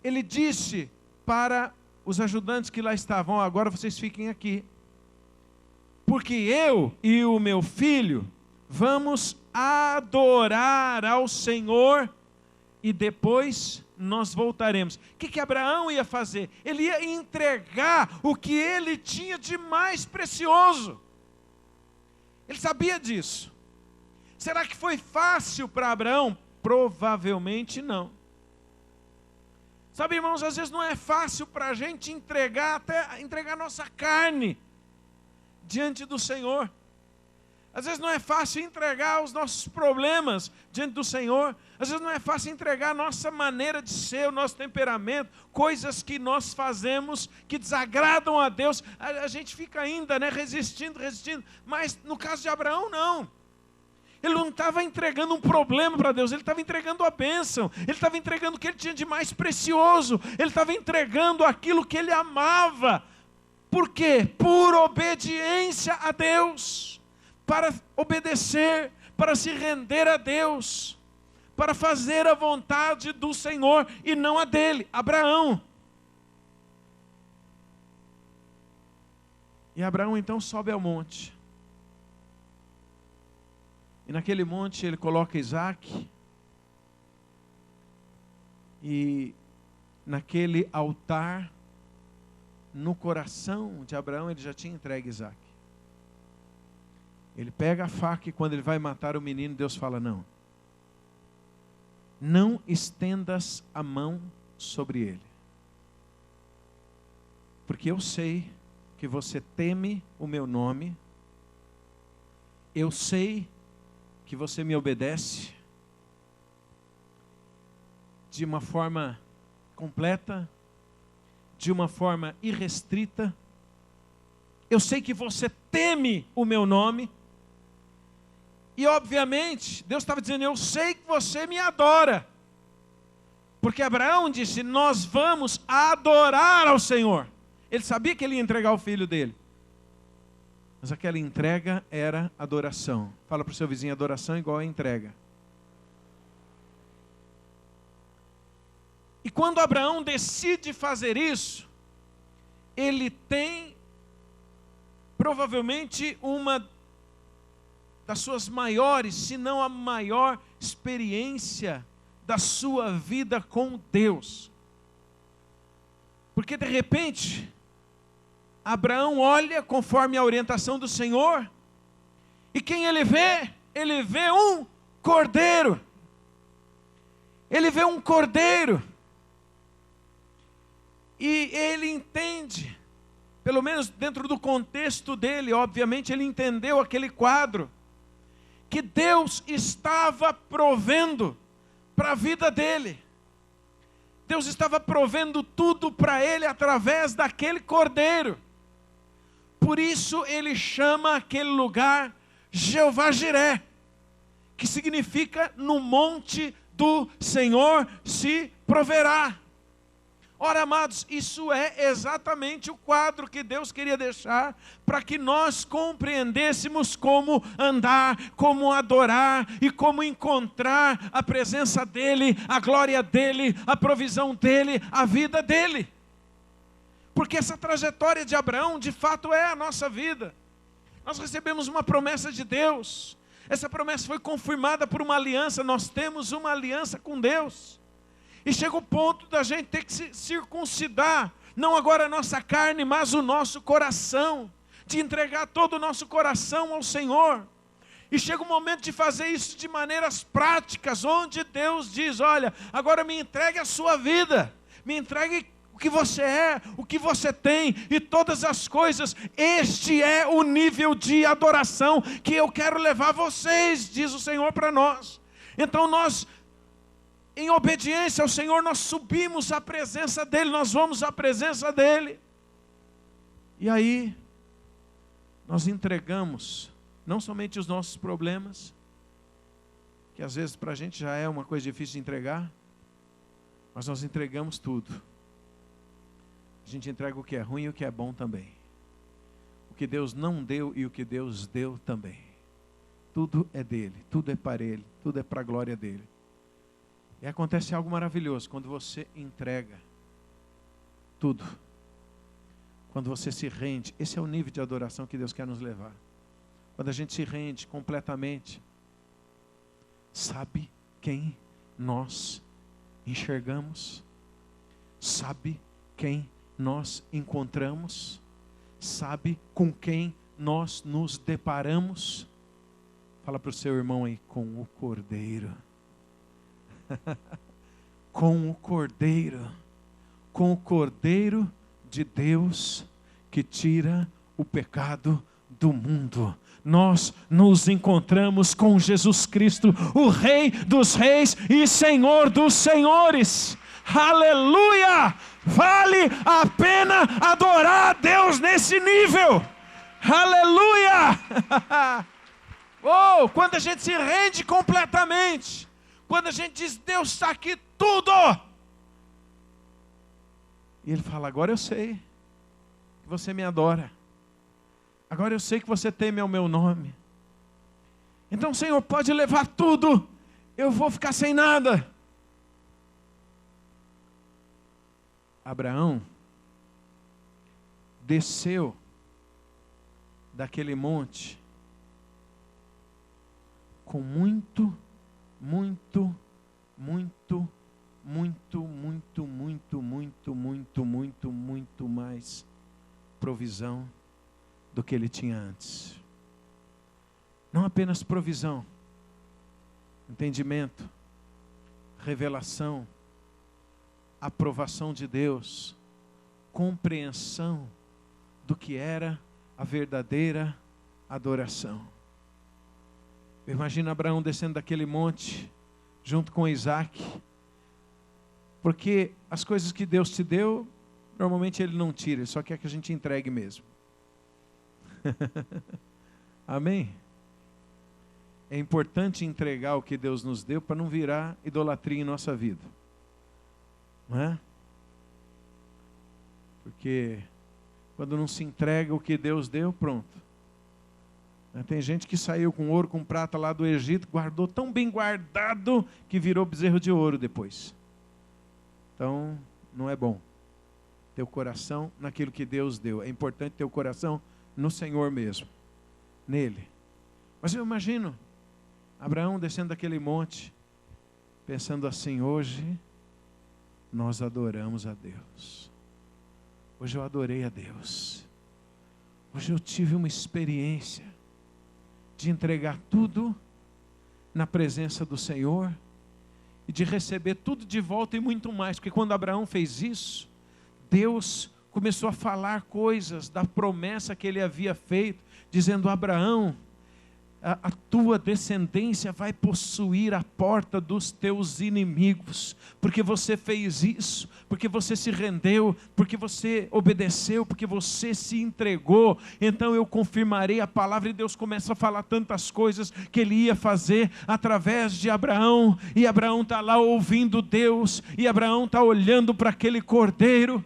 ele disse para os ajudantes que lá estavam: agora vocês fiquem aqui, porque eu e o meu filho vamos adorar ao Senhor e depois nós voltaremos. O que Abraão ia fazer? Ele ia entregar o que ele tinha de mais precioso. Ele sabia disso. Será que foi fácil para Abraão? Provavelmente não. Sabe, irmãos, às vezes não é fácil para a gente entregar nossa carne diante do Senhor. Às vezes não é fácil entregar os nossos problemas diante do Senhor. Às vezes não é fácil entregar a nossa maneira de ser, o nosso temperamento, coisas que nós fazemos que desagradam a Deus. A gente fica ainda, resistindo. Mas no caso de Abraão, não. Ele não estava entregando um problema para Deus, ele estava entregando a bênção. Ele estava entregando o que ele tinha de mais precioso. Ele estava entregando aquilo que ele amava. Por quê? Por obediência a Deus. Para obedecer, para se render a Deus, para fazer a vontade do Senhor e não a dele, Abraão. E Abraão então sobe ao monte. E naquele monte ele coloca Isaac. E naquele altar, no coração de Abraão, ele já tinha entregue Isaac. Ele pega a faca e quando ele vai matar o menino, Deus fala, não estendas a mão sobre ele. Porque eu sei que você teme o meu nome, eu sei que você me obedece de uma forma completa, de uma forma irrestrita. Eu sei que você teme o meu nome. E obviamente, Deus estava dizendo, eu sei que você me adora. Porque Abraão disse, nós vamos adorar ao Senhor. Ele sabia que ele ia entregar o filho dele. Mas aquela entrega era adoração. Fala para o seu vizinho, adoração igual a entrega. E quando Abraão decide fazer isso, ele tem provavelmente uma das suas maiores, se não a maior experiência da sua vida com Deus. Porque de repente, Abraão olha conforme a orientação do Senhor, e quem ele vê? Ele vê um cordeiro. Ele vê um cordeiro. E ele entende, pelo menos dentro do contexto dele, obviamente ele entendeu aquele quadro, que Deus estava provendo para a vida dele. Deus estava provendo tudo para ele através daquele cordeiro. Por isso ele chama aquele lugar Jeová Jiré, que significa no monte do Senhor se proverá. Ora, amados, isso é exatamente o quadro que Deus queria deixar para que nós compreendêssemos como andar, como adorar e como encontrar a presença dEle, a glória dEle, a provisão dEle, a vida dEle. Porque essa trajetória de Abraão, de fato, é a nossa vida. Nós recebemos uma promessa de Deus. Essa promessa foi confirmada por uma aliança. Nós temos uma aliança com Deus. E chega o ponto da gente ter que se circuncidar, não agora a nossa carne, mas o nosso coração, de entregar todo o nosso coração ao Senhor. E chega o momento de fazer isso de maneiras práticas, onde Deus diz, olha, agora me entregue a sua vida, me entregue o que você é, o que você tem e todas as coisas. Este é o nível de adoração que eu quero levar vocês, diz o Senhor para nós. Então nós, em obediência ao Senhor, nós subimos à presença dEle, nós vamos à presença dEle. E aí, nós entregamos, não somente os nossos problemas, que às vezes para a gente já é uma coisa difícil de entregar, mas nós entregamos tudo. A gente entrega o que é ruim e o que é bom também. O que Deus não deu e o que Deus deu também. Tudo é dEle, tudo é para Ele, tudo é para a glória dEle. E acontece algo maravilhoso quando você entrega tudo. Quando você se rende. Esse é o nível de adoração que Deus quer nos levar. Quando a gente se rende completamente. Sabe quem nós enxergamos? Sabe quem nós encontramos? Sabe com quem nós nos deparamos? Fala para o seu irmão aí, com o Cordeiro. Com o Cordeiro de Deus que tira o pecado do mundo. nós nos encontramos com Jesus Cristo, o Rei dos Reis e Senhor dos Senhores. Aleluia! Vale a pena adorar a Deus nesse nível. Aleluia! Oh, quando a gente se rende completamente, quando a gente diz, Deus está aqui tudo. E Ele fala, agora eu sei que você me adora. Agora eu sei que você teme ao meu nome. Então, Senhor, pode levar tudo. Eu vou ficar sem nada. Abraão desceu daquele monte com muito mais provisão do que ele tinha antes. Não apenas provisão, entendimento, revelação, aprovação de Deus, compreensão do que era a verdadeira adoração. Eu imagino Abraão descendo daquele monte, junto com Isaac, porque as coisas que Deus te deu, normalmente Ele não tira, Ele só quer que a gente entregue mesmo. Amém? É importante entregar o que Deus nos deu para não virar idolatria em nossa vida. Não é? Porque quando não se entrega o que Deus deu, pronto. Tem gente que saiu com ouro, com prata lá do Egito, guardou tão bem guardado que virou bezerro de ouro depois. Então, não é bom ter o coração naquilo que Deus deu. É importante ter o coração no Senhor mesmo, nele. Mas eu imagino Abraão descendo daquele monte, pensando assim, hoje nós adoramos a Deus. Hoje eu adorei a Deus. Hoje eu tive uma experiência de entregar tudo na presença do Senhor e de receber tudo de volta e muito mais. Porque quando Abraão fez isso, Deus começou a falar coisas da promessa que Ele havia feito, dizendo, Abraão, a tua descendência vai possuir a porta dos teus inimigos, porque você fez isso, porque você se rendeu, porque você obedeceu, porque você se entregou, então eu confirmarei a palavra. E Deus começa a falar tantas coisas que Ele ia fazer através de Abraão, e Abraão está lá ouvindo Deus, e Abraão está olhando para aquele cordeiro.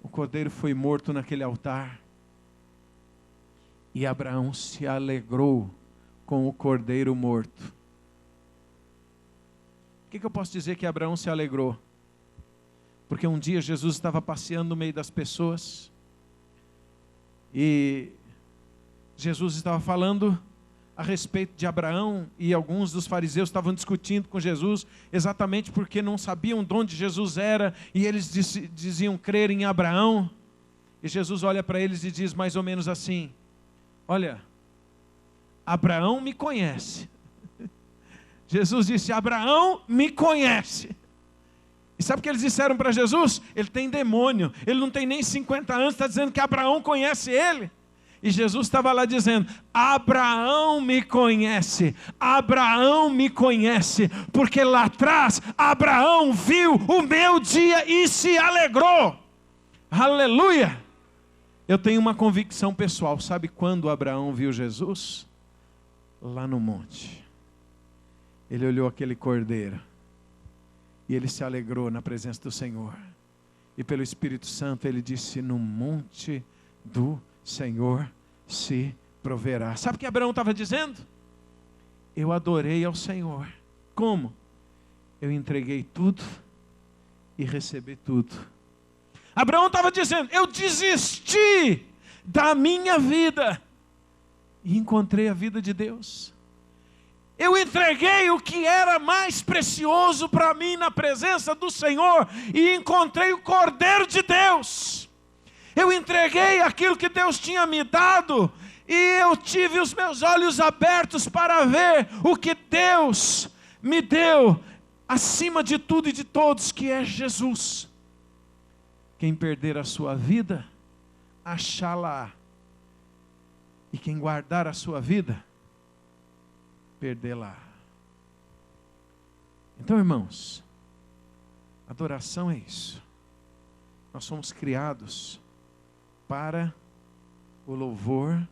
O cordeiro foi morto naquele altar, e Abraão se alegrou com o cordeiro morto. O que eu posso dizer que Abraão se alegrou? Porque um dia Jesus estava passeando no meio das pessoas, e Jesus estava falando a respeito de Abraão, e alguns dos fariseus estavam discutindo com Jesus, exatamente porque não sabiam de onde Jesus era, e eles diziam crer em Abraão. E Jesus olha para eles e diz mais ou menos assim, olha, Abraão me conhece. Jesus disse, Abraão me conhece. E sabe o que eles disseram para Jesus? Ele tem demônio, ele não tem nem 50 anos, está dizendo que Abraão conhece ele. E Jesus estava lá dizendo, Abraão me conhece, porque lá atrás Abraão viu o meu dia e se alegrou. Aleluia! Eu tenho uma convicção pessoal, sabe quando Abraão viu Jesus? Lá no monte. Ele olhou aquele cordeiro e ele se alegrou na presença do Senhor. E pelo Espírito Santo ele disse, no monte do Senhor se proverá. Sabe o que Abraão estava dizendo? Eu adorei ao Senhor. Como? Eu entreguei tudo e recebi tudo. Abraão estava dizendo, eu desisti da minha vida e encontrei a vida de Deus. Eu entreguei o que era mais precioso para mim na presença do Senhor e encontrei o Cordeiro de Deus. Eu entreguei aquilo que Deus tinha me dado e eu tive os meus olhos abertos para ver o que Deus me deu acima de tudo e de todos, que é Jesus. Quem perder a sua vida, achá-la. E quem guardar a sua vida, perdê-la. Então, irmãos, adoração é isso. Nós somos criados para o louvor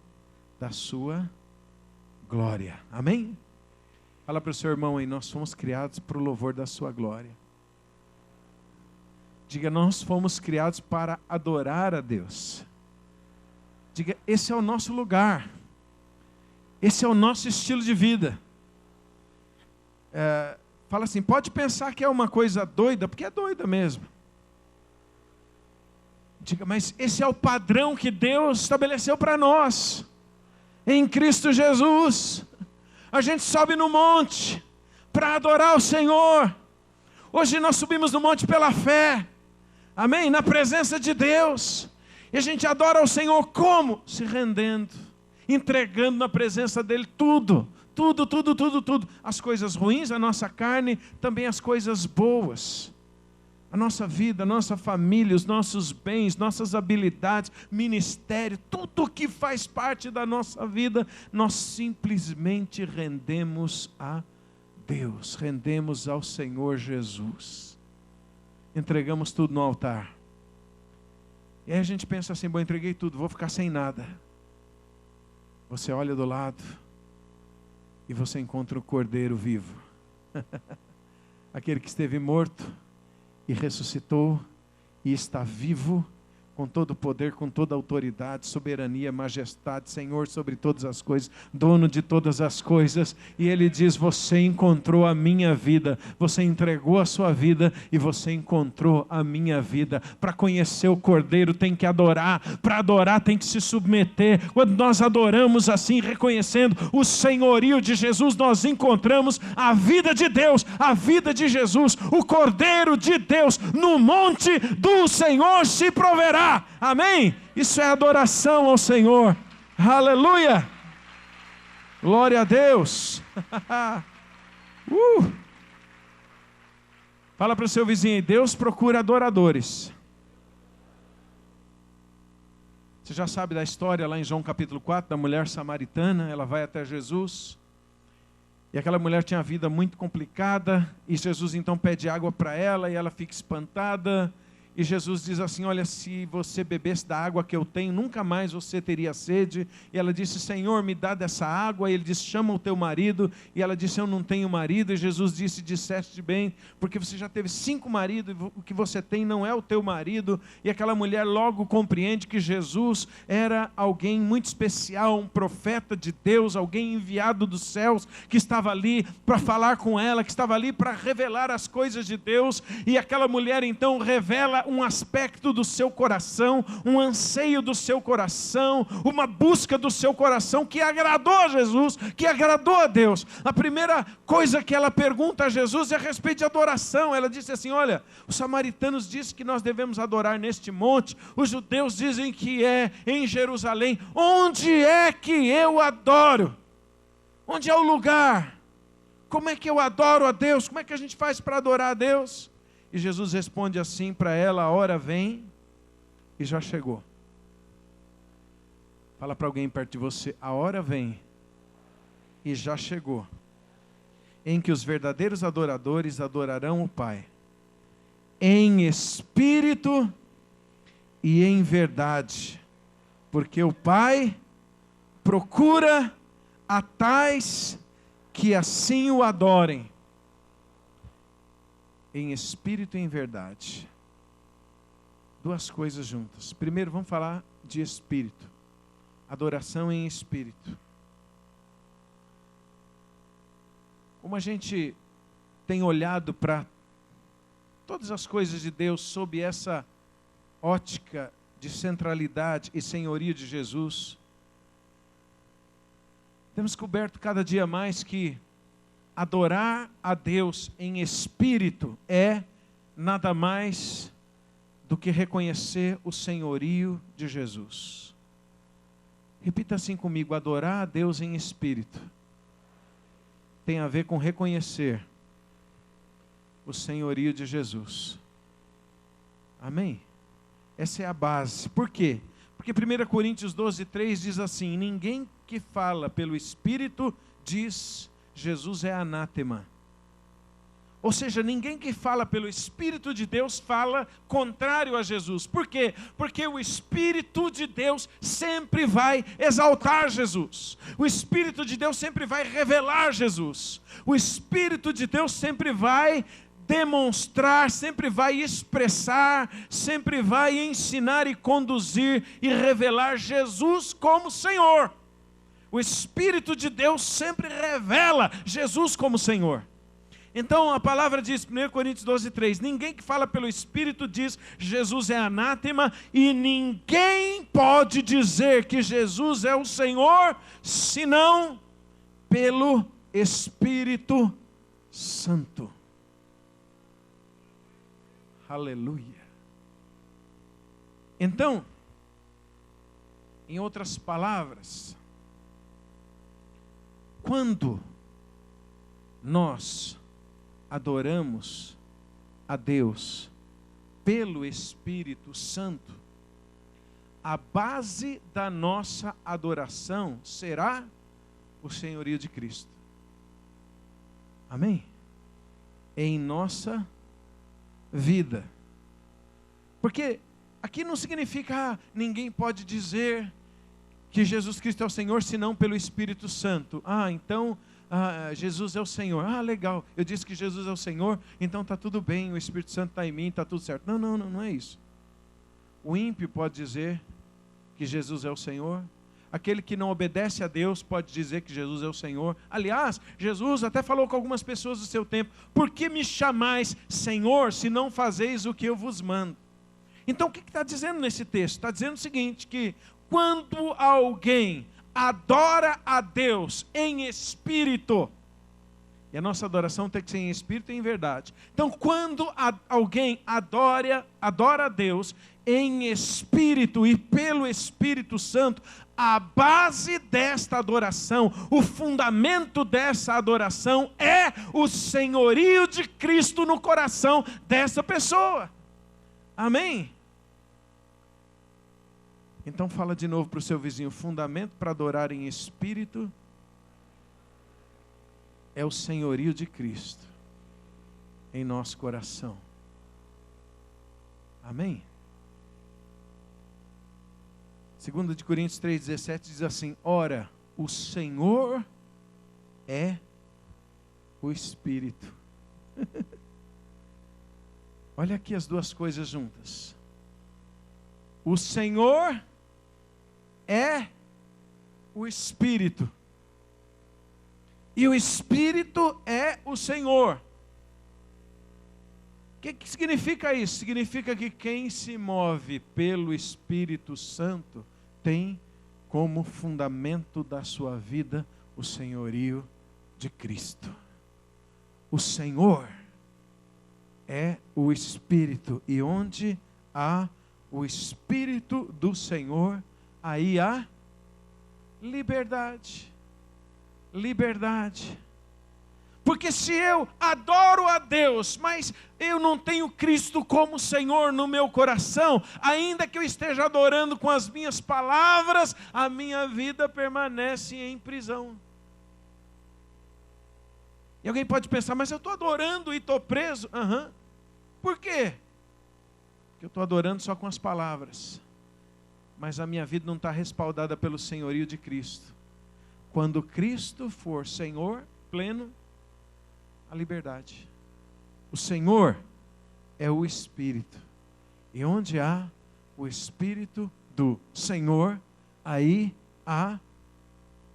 da sua glória. Amém? Fala para o seu irmão aí, nós fomos criados para o louvor da sua glória. Diga, nós fomos criados para adorar a Deus. Diga, esse é o nosso lugar. Esse é o nosso estilo de vida. Fala assim, pode pensar que é uma coisa doida, porque é doida mesmo. Diga, mas esse é o padrão que Deus estabeleceu para nós. Em Cristo Jesus. A gente sobe no monte para adorar o Senhor. Hoje nós subimos no monte pela fé. Amém? Na presença de Deus. E a gente adora o Senhor como? Se rendendo. Entregando na presença dEle tudo. Tudo, tudo, tudo, tudo. As coisas ruins, a nossa carne, também as coisas boas. A nossa vida, a nossa família, os nossos bens, nossas habilidades, ministério, tudo que faz parte da nossa vida, nós simplesmente rendemos a Deus, rendemos ao Senhor Jesus. Entregamos tudo no altar. E aí a gente pensa assim, bom, entreguei tudo, vou ficar sem nada. Você olha do lado e você encontra o Cordeiro vivo. Aquele que esteve morto e ressuscitou e está vivo, com todo o poder, com toda a autoridade, soberania, majestade, Senhor sobre todas as coisas, dono de todas as coisas. E Ele diz, você encontrou a minha vida, você entregou a sua vida e você encontrou a minha vida. Para conhecer o Cordeiro tem que adorar, para adorar tem que se submeter. Quando nós adoramos assim, reconhecendo o senhorio de Jesus, nós encontramos a vida de Deus, a vida de Jesus, o Cordeiro de Deus. No monte do Senhor se proverá. Amém? Isso é adoração ao Senhor. Aleluia! Glória a Deus! Fala para o seu vizinho, Deus procura adoradores. Você já sabe da história lá em João capítulo 4, da mulher samaritana. Ela vai até Jesus. E aquela mulher tinha a vida muito complicada. E Jesus então pede água para ela e ela fica espantada. E Jesus diz assim, olha, se você bebesse da água que eu tenho, nunca mais você teria sede. E ela disse, Senhor, me dá dessa água. E ele disse, chama o teu marido. E ela disse, eu não tenho marido. E Jesus disse, disseste bem, porque você já teve 5 maridos, e o que você tem não é o teu marido. E aquela mulher logo compreende que Jesus era alguém muito especial, um profeta de Deus, alguém enviado dos céus, que estava ali para falar com ela, que estava ali para revelar as coisas de Deus. E aquela mulher então revela um aspecto do seu coração, um anseio do seu coração, uma busca do seu coração que agradou a Jesus, que agradou a Deus. A primeira coisa que ela pergunta a Jesus é a respeito de adoração. Ela disse assim, olha, os samaritanos dizem que nós devemos adorar neste monte, os judeus dizem que é em Jerusalém. Onde é que eu adoro? Onde é o lugar? Como é que eu adoro a Deus? Como é que a gente faz para adorar a Deus? E Jesus responde assim para ela, a hora vem e já chegou. Fala para alguém perto de você, a hora vem e já chegou, em que os verdadeiros adoradores adorarão o Pai, em espírito e em verdade, porque o Pai procura a tais que assim o adorem, em espírito e em verdade. 2 coisas juntas. Primeiro vamos falar de espírito. Adoração em espírito. Como a gente tem olhado para todas as coisas de Deus sob essa ótica de centralidade e senhorio de Jesus, temos descoberto cada dia mais que adorar a Deus em espírito é nada mais do que reconhecer o senhorio de Jesus. Repita assim comigo, adorar a Deus em espírito tem a ver com reconhecer o senhorio de Jesus. Amém? Essa é a base. Por quê? Porque 1 Coríntios 12:3 diz assim: ninguém que fala pelo Espírito diz Jesus é anátema. Ou seja, ninguém que fala pelo Espírito de Deus fala contrário a Jesus. Por quê? Porque o Espírito de Deus sempre vai exaltar Jesus. O Espírito de Deus sempre vai revelar Jesus. O Espírito de Deus sempre vai demonstrar, sempre vai expressar, sempre vai ensinar e conduzir e revelar Jesus como Senhor. O Espírito de Deus sempre revela Jesus como Senhor. Então a palavra diz, 1 Coríntios 12:3, ninguém que fala pelo Espírito diz Jesus é anátema, e ninguém pode dizer que Jesus é o Senhor, senão pelo Espírito Santo. Aleluia. Então, em outras palavras, quando nós adoramos a Deus pelo Espírito Santo, a base da nossa adoração será o senhorio de Cristo. Amém? Em nossa vida. Porque aqui não significa ninguém pode dizer que Jesus Cristo é o Senhor senão pelo Espírito Santo. Então Jesus é o Senhor. Legal, eu disse que Jesus é o Senhor, então está tudo bem, o Espírito Santo está em mim, está tudo certo. Não é isso. O ímpio pode dizer que Jesus é o Senhor. Aquele que não obedece a Deus pode dizer que Jesus é o Senhor. Aliás, Jesus até falou com algumas pessoas do seu tempo: por que me chamais Senhor, se não fazeis o que eu vos mando? Então o que está dizendo nesse texto? Está dizendo o seguinte, que quando alguém adora a Deus em espírito, e a nossa adoração tem que ser em espírito e em verdade. Então, quando alguém adora a Deus em espírito e pelo Espírito Santo, a base desta adoração, o fundamento dessa adoração é o senhorio de Cristo no coração dessa pessoa. Amém? Então fala de novo para o seu vizinho: fundamento para adorar em espírito é o senhorio de Cristo em nosso coração. Amém? 2 de Coríntios 3,17 diz assim: ora, o Senhor é o Espírito. Olha aqui as duas coisas juntas. O Senhor é o Espírito. E o Espírito é o Senhor. O que significa isso? Significa que quem se move pelo Espírito Santo tem como fundamento da sua vida o senhorio de Cristo. O Senhor é o Espírito, e onde há o Espírito do Senhor, aí há liberdade. Liberdade. Porque se eu adoro a Deus, mas eu não tenho Cristo como Senhor no meu coração, ainda que eu esteja adorando com as minhas palavras, a minha vida permanece em prisão. E alguém pode pensar: mas eu estou adorando e estou preso. Por quê? Porque eu estou adorando só com as palavras, mas a minha vida não está respaldada pelo senhorio de Cristo. Quando Cristo for Senhor pleno, a liberdade. O Senhor é o Espírito, e onde há o Espírito do Senhor, aí há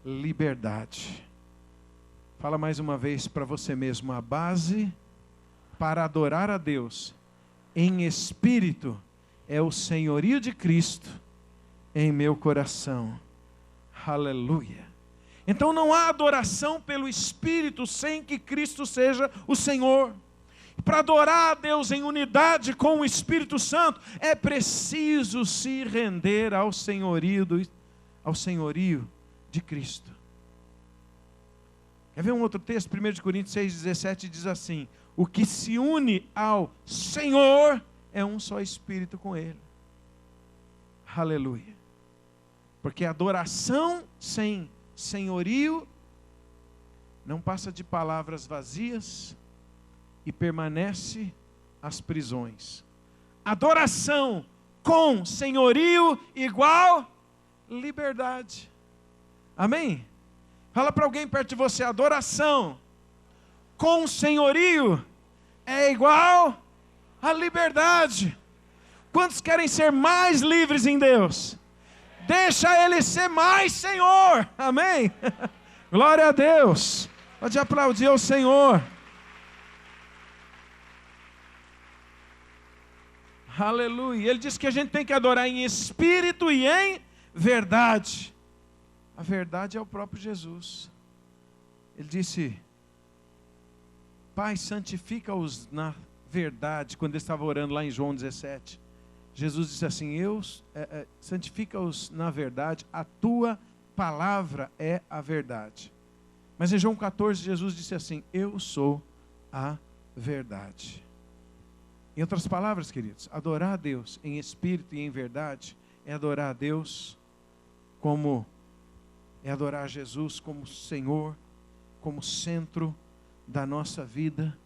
liberdade. Fala mais uma vez para você mesmo: a base para adorar a Deus em espírito é o senhorio de Cristo em meu coração. Aleluia. Então não há adoração pelo Espírito sem que Cristo seja o Senhor. Para adorar a Deus em unidade com o Espírito Santo, é preciso se render ao senhorio de Cristo. Quer ver um outro texto? 1 Coríntios 6,17 diz assim: o que se une ao Senhor é um só Espírito com Ele. Aleluia. Porque adoração sem senhorio não passa de palavras vazias e permanece às prisões. Adoração com senhorio igual liberdade. Amém? Fala para alguém perto de você, adoração com senhorio é igual a liberdade. Quantos querem ser mais livres em Deus? Deixa Ele ser mais Senhor. Amém? Glória a Deus. Pode aplaudir ao Senhor. Aleluia. Ele diz que a gente tem que adorar em espírito e em verdade. A verdade é o próprio Jesus. Ele disse: Pai, santifica-os na verdade. Quando ele estava orando lá em João 17, Jesus disse assim: santifica-os na verdade, a tua palavra é a verdade. Mas em João 14, Jesus disse assim: eu sou a verdade. Em outras palavras, queridos, adorar a Deus em espírito e em verdade é adorar a Deus é adorar a Jesus como Senhor, como centro da nossa vida,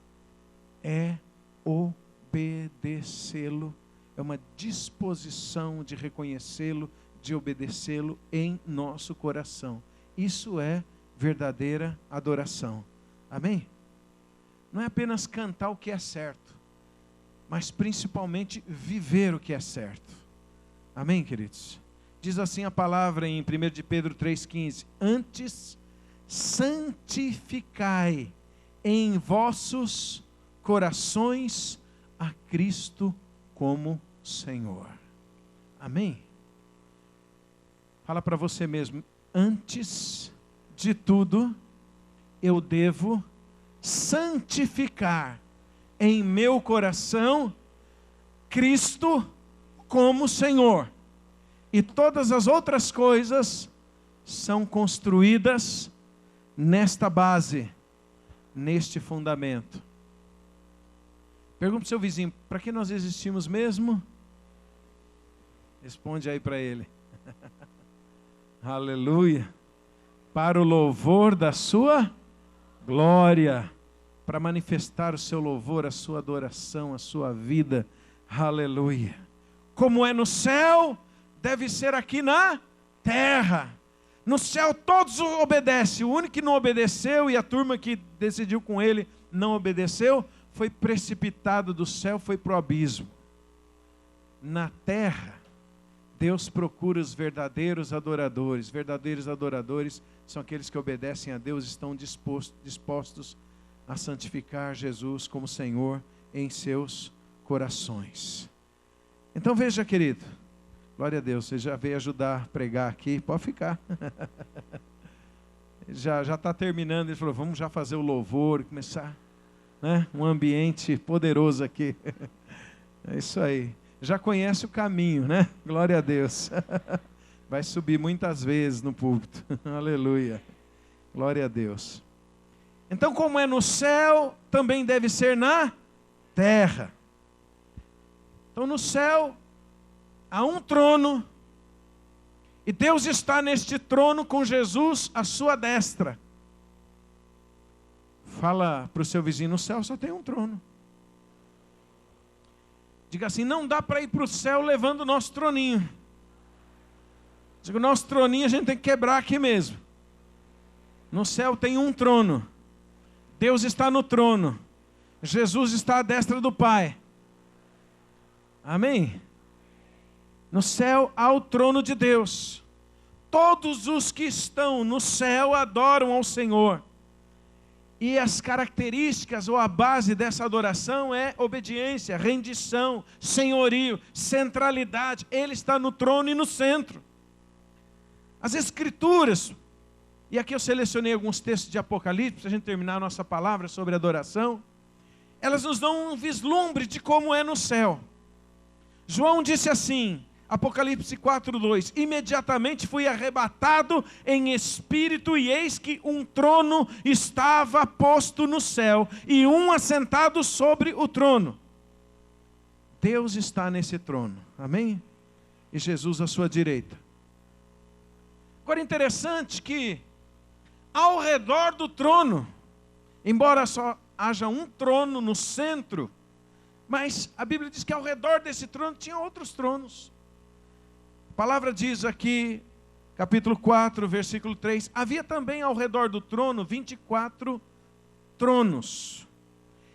é obedecê-lo, é uma disposição de reconhecê-lo, de obedecê-lo em nosso coração. Isso é verdadeira adoração. Amém? Não é apenas cantar o que é certo, mas principalmente viver o que é certo. Amém, queridos? Diz assim a palavra em 1 de Pedro 3,15: antes santificai em vossos corações a Cristo como Senhor. Amém? Fala para você mesmo: antes de tudo, eu devo santificar em meu coração Cristo como Senhor. E todas as outras coisas são construídas nesta base, neste fundamento. Pergunta para o seu vizinho: para que nós existimos mesmo? Responde aí para ele. Aleluia. Para o louvor da sua glória, para manifestar o seu louvor, a sua adoração, a sua vida. Aleluia. Como é no céu, deve ser aqui na terra. No céu todos obedecem. O único que não obedeceu, e a turma que decidiu com ele não obedeceu, foi precipitado do céu, foi para o abismo. Na terra, Deus procura os verdadeiros adoradores. Verdadeiros adoradores são aqueles que obedecem a Deus, estão dispostos a santificar Jesus como Senhor em seus corações. Então veja, querido, glória a Deus, você já veio ajudar a pregar aqui, pode ficar. Já está terminando, ele falou: vamos já fazer o louvor, começar, né? Um ambiente poderoso aqui. É isso aí. Já conhece o caminho, né? Glória a Deus. Vai subir muitas vezes no púlpito. Aleluia. Glória a Deus. Então, como é no céu, também deve ser na terra. Então, no céu há um trono, e Deus está neste trono com Jesus à sua destra. Fala para o seu vizinho: no céu só tem um trono. Diga assim: não dá para ir para o céu levando o nosso troninho. Diga: o nosso troninho a gente tem que quebrar aqui mesmo. No céu tem um trono. Deus está no trono. Jesus está à destra do Pai. Amém? No céu há o trono de Deus. Todos os que estão no céu adoram ao Senhor. E as características ou a base dessa adoração é obediência, rendição, senhorio, centralidade. Ele está no trono e no centro. As Escrituras, e aqui eu selecionei alguns textos de Apocalipse, para a gente terminar a nossa palavra sobre adoração, elas nos dão um vislumbre de como é no céu. João disse assim, Apocalipse 4:2: imediatamente fui arrebatado em espírito, e eis que um trono estava posto no céu, e um assentado sobre o trono. Deus está nesse trono, amém? E Jesus à sua direita. Agora, interessante que ao redor do trono, embora só haja um trono no centro, mas a Bíblia diz que ao redor desse trono tinha outros tronos. A palavra diz aqui, capítulo 4, versículo 3, havia também ao redor do trono 24 tronos.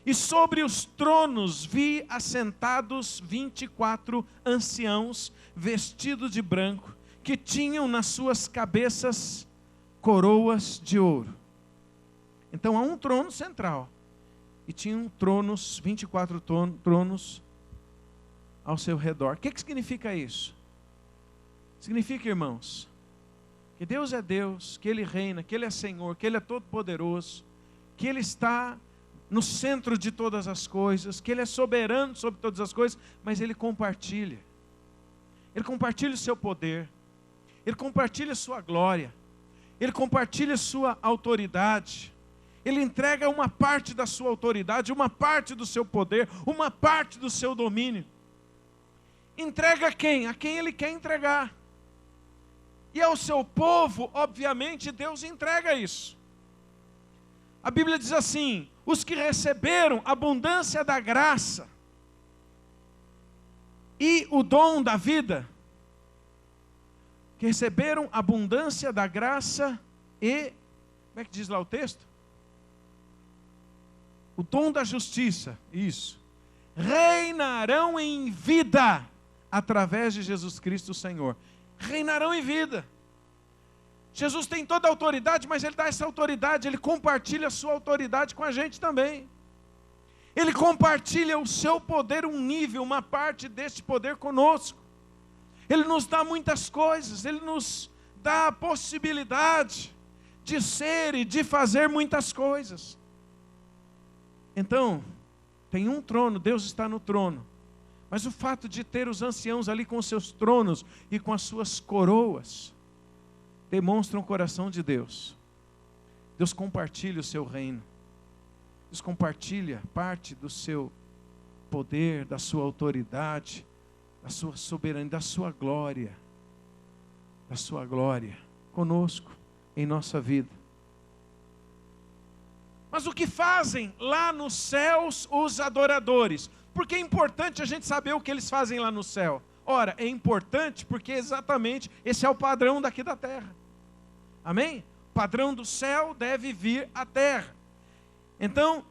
E sobre os tronos vi assentados 24 anciãos vestidos de branco, que tinham nas suas cabeças coroas de ouro. Então há um trono central. E tinham tronos, 24 tronos ao seu redor. O que significa isso? Significa, irmãos, que Deus é Deus, que Ele reina, que Ele é Senhor, que Ele é todo-poderoso, que Ele está no centro de todas as coisas, que Ele é soberano sobre todas as coisas, mas Ele compartilha. Ele compartilha o seu poder, Ele compartilha a sua glória, Ele compartilha a sua autoridade. Ele entrega uma parte da sua autoridade, uma parte do seu poder, uma parte do seu domínio. Entrega a quem? A quem Ele quer entregar. E ao seu povo, obviamente, Deus entrega isso. A Bíblia diz assim: os que receberam abundância da graça e o dom da vida, que receberam abundância da graça e, como é que diz lá o texto? O dom da justiça, isso, reinarão em vida, através de Jesus Cristo o Senhor. Reinarão em vida. Jesus tem toda a autoridade, mas Ele dá essa autoridade, Ele compartilha a sua autoridade com a gente também. Ele compartilha o seu poder, um nível, uma parte desse poder conosco. Ele nos dá muitas coisas, Ele nos dá a possibilidade de ser e de fazer muitas coisas. Então, tem um trono, Deus está no trono. Mas o fato de ter os anciãos ali com os seus tronos e com as suas coroas, demonstra o coração de Deus. Deus compartilha o seu reino. Deus compartilha parte do seu poder, da sua autoridade, da sua soberania, da sua glória conosco, em nossa vida. Mas o que fazem lá nos céus os adoradores? Porque é importante a gente saber o que eles fazem lá no céu. Ora, é importante porque exatamente esse é o padrão daqui da terra. Amém? O padrão do céu deve vir à terra. Então,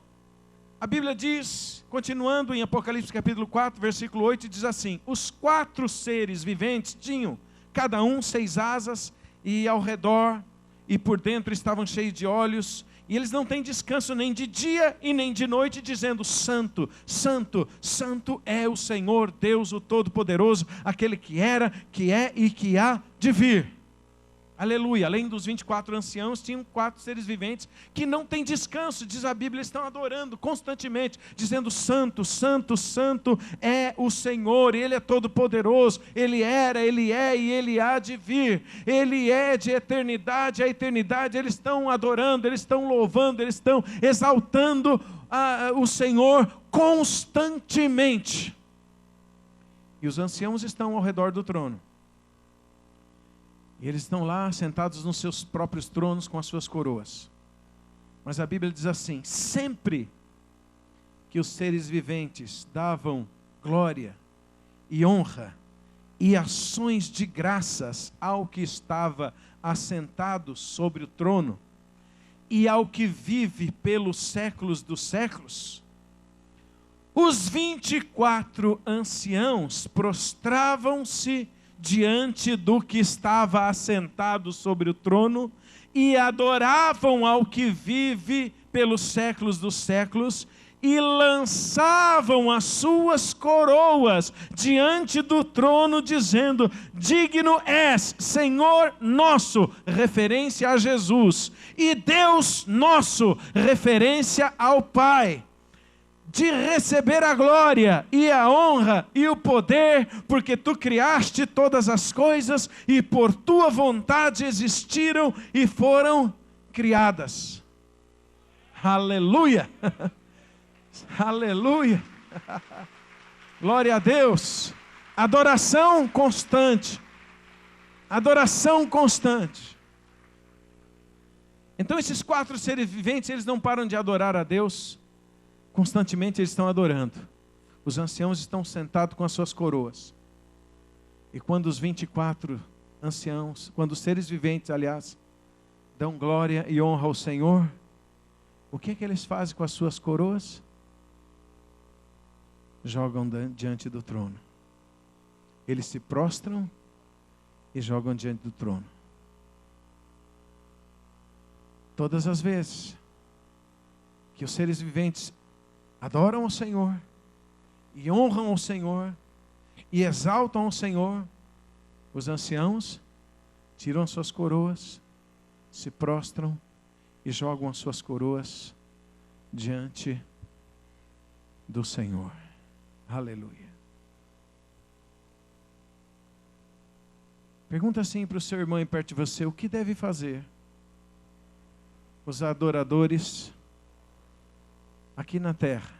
a Bíblia diz, continuando em Apocalipse capítulo 4, versículo 8, diz assim: os 4 seres viventes tinham cada um 6 asas, e ao redor e por dentro estavam cheios de olhos, e eles não têm descanso nem de dia e nem de noite, dizendo: Santo, Santo, Santo é o Senhor Deus, o Todo-Poderoso, aquele que era, que é e que há de vir. Aleluia. Além dos 24 anciãos, tinham 4 seres viventes que não têm descanso, diz a Bíblia, estão adorando constantemente, dizendo: Santo, Santo, Santo é o Senhor, Ele é todo-poderoso, Ele era, Ele é e Ele há de vir, Ele é de eternidade a eternidade. Eles estão adorando, eles estão louvando, eles estão exaltando o Senhor constantemente. E os anciãos estão ao redor do trono. E eles estão lá sentados nos seus próprios tronos com as suas coroas. Mas a Bíblia diz assim: sempre que os seres viventes davam glória e honra e ações de graças ao que estava assentado sobre o trono e ao que vive pelos séculos dos séculos, os 24 anciãos prostravam-se diante do que estava assentado sobre o trono e adoravam ao que vive pelos séculos dos séculos, e lançavam as suas coroas diante do trono, dizendo: digno és, Senhor nosso, referência a Jesus, e Deus nosso, referência ao Pai, de receber a glória e a honra e o poder, porque tu criaste todas as coisas e por tua vontade existiram e foram criadas. Aleluia! Aleluia! Glória a Deus! Adoração constante. Adoração constante. Então esses 4 seres viventes, eles não param de adorar a Deus. Constantemente eles estão adorando. Os anciãos estão sentados com as suas coroas. E quando os 24 anciãos, quando os seres viventes, aliás, dão glória e honra ao Senhor, o que é que eles fazem com as suas coroas? Jogam diante do trono. Eles se prostram e jogam diante do trono. Todas as vezes que os seres viventes adoram ao Senhor, e honram ao Senhor, e exaltam ao Senhor, os anciãos tiram as suas coroas, se prostram e jogam as suas coroas diante do Senhor. Aleluia. Pergunta assim para o seu irmão perto de você: o que deve fazer os adoradores aqui na terra,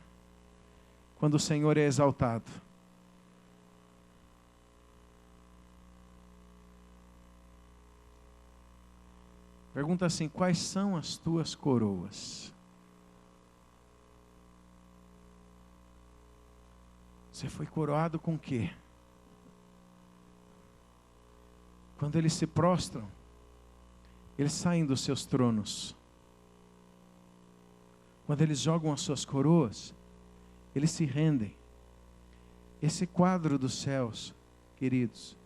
quando o Senhor é exaltado? Pergunta assim: quais são as tuas coroas? Você foi coroado com o quê? Quando eles se prostram, eles saem dos seus tronos. Quando eles jogam as suas coroas, eles se rendem. Esse quadro dos céus, queridos,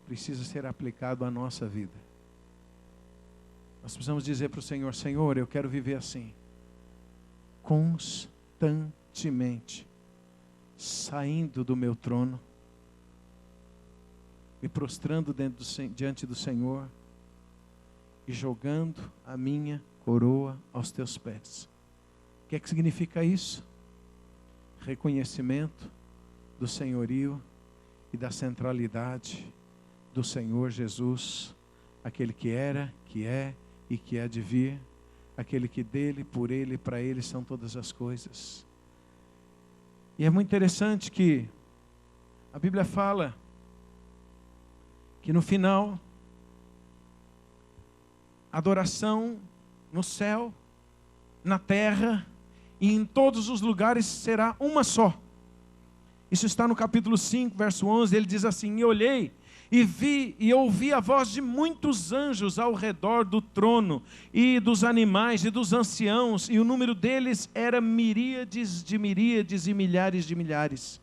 precisa ser aplicado à nossa vida. Nós precisamos dizer para o Senhor: Senhor, eu quero viver assim, constantemente, saindo do meu trono, me prostrando diante do Senhor e jogando a minha coroa aos teus pés. O que é que significa isso? Reconhecimento do senhorio e da centralidade do Senhor Jesus, aquele que era, que é e que há de vir, aquele que dele, por ele e para ele são todas as coisas. E é muito interessante que a Bíblia fala que no final, adoração no céu, na terra e em todos os lugares será uma só. Isso está no capítulo 5, verso 11, ele diz assim: e olhei e vi e ouvi a voz de muitos anjos ao redor do trono, e dos animais e dos anciãos, e o número deles era miríades de miríades e milhares de milhares.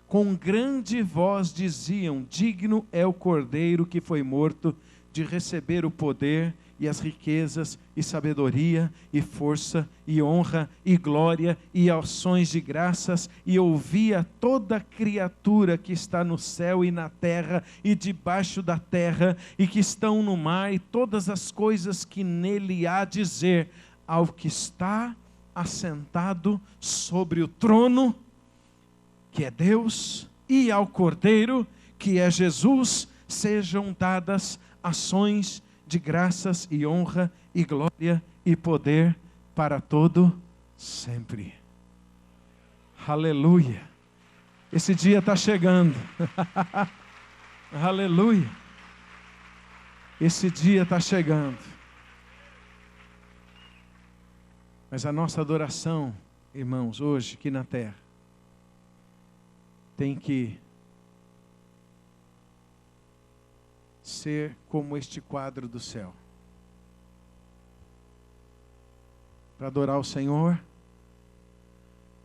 Com grande voz diziam: digno é o Cordeiro que foi morto de receber o poder e as riquezas e sabedoria e força e honra e glória e ações de graças. E ouvia toda criatura que está no céu e na terra e debaixo da terra e que estão no mar, e todas as coisas que nele há, dizer ao que está assentado sobre o trono, que é Deus, e ao Cordeiro, que é Jesus, sejam dadas ações de graças e honra e glória e poder para todo sempre. Aleluia. Esse dia está chegando. Aleluia. Esse dia está chegando. Mas a nossa adoração, irmãos, hoje aqui na terra, tem que ser como este quadro do céu. Para adorar o Senhor,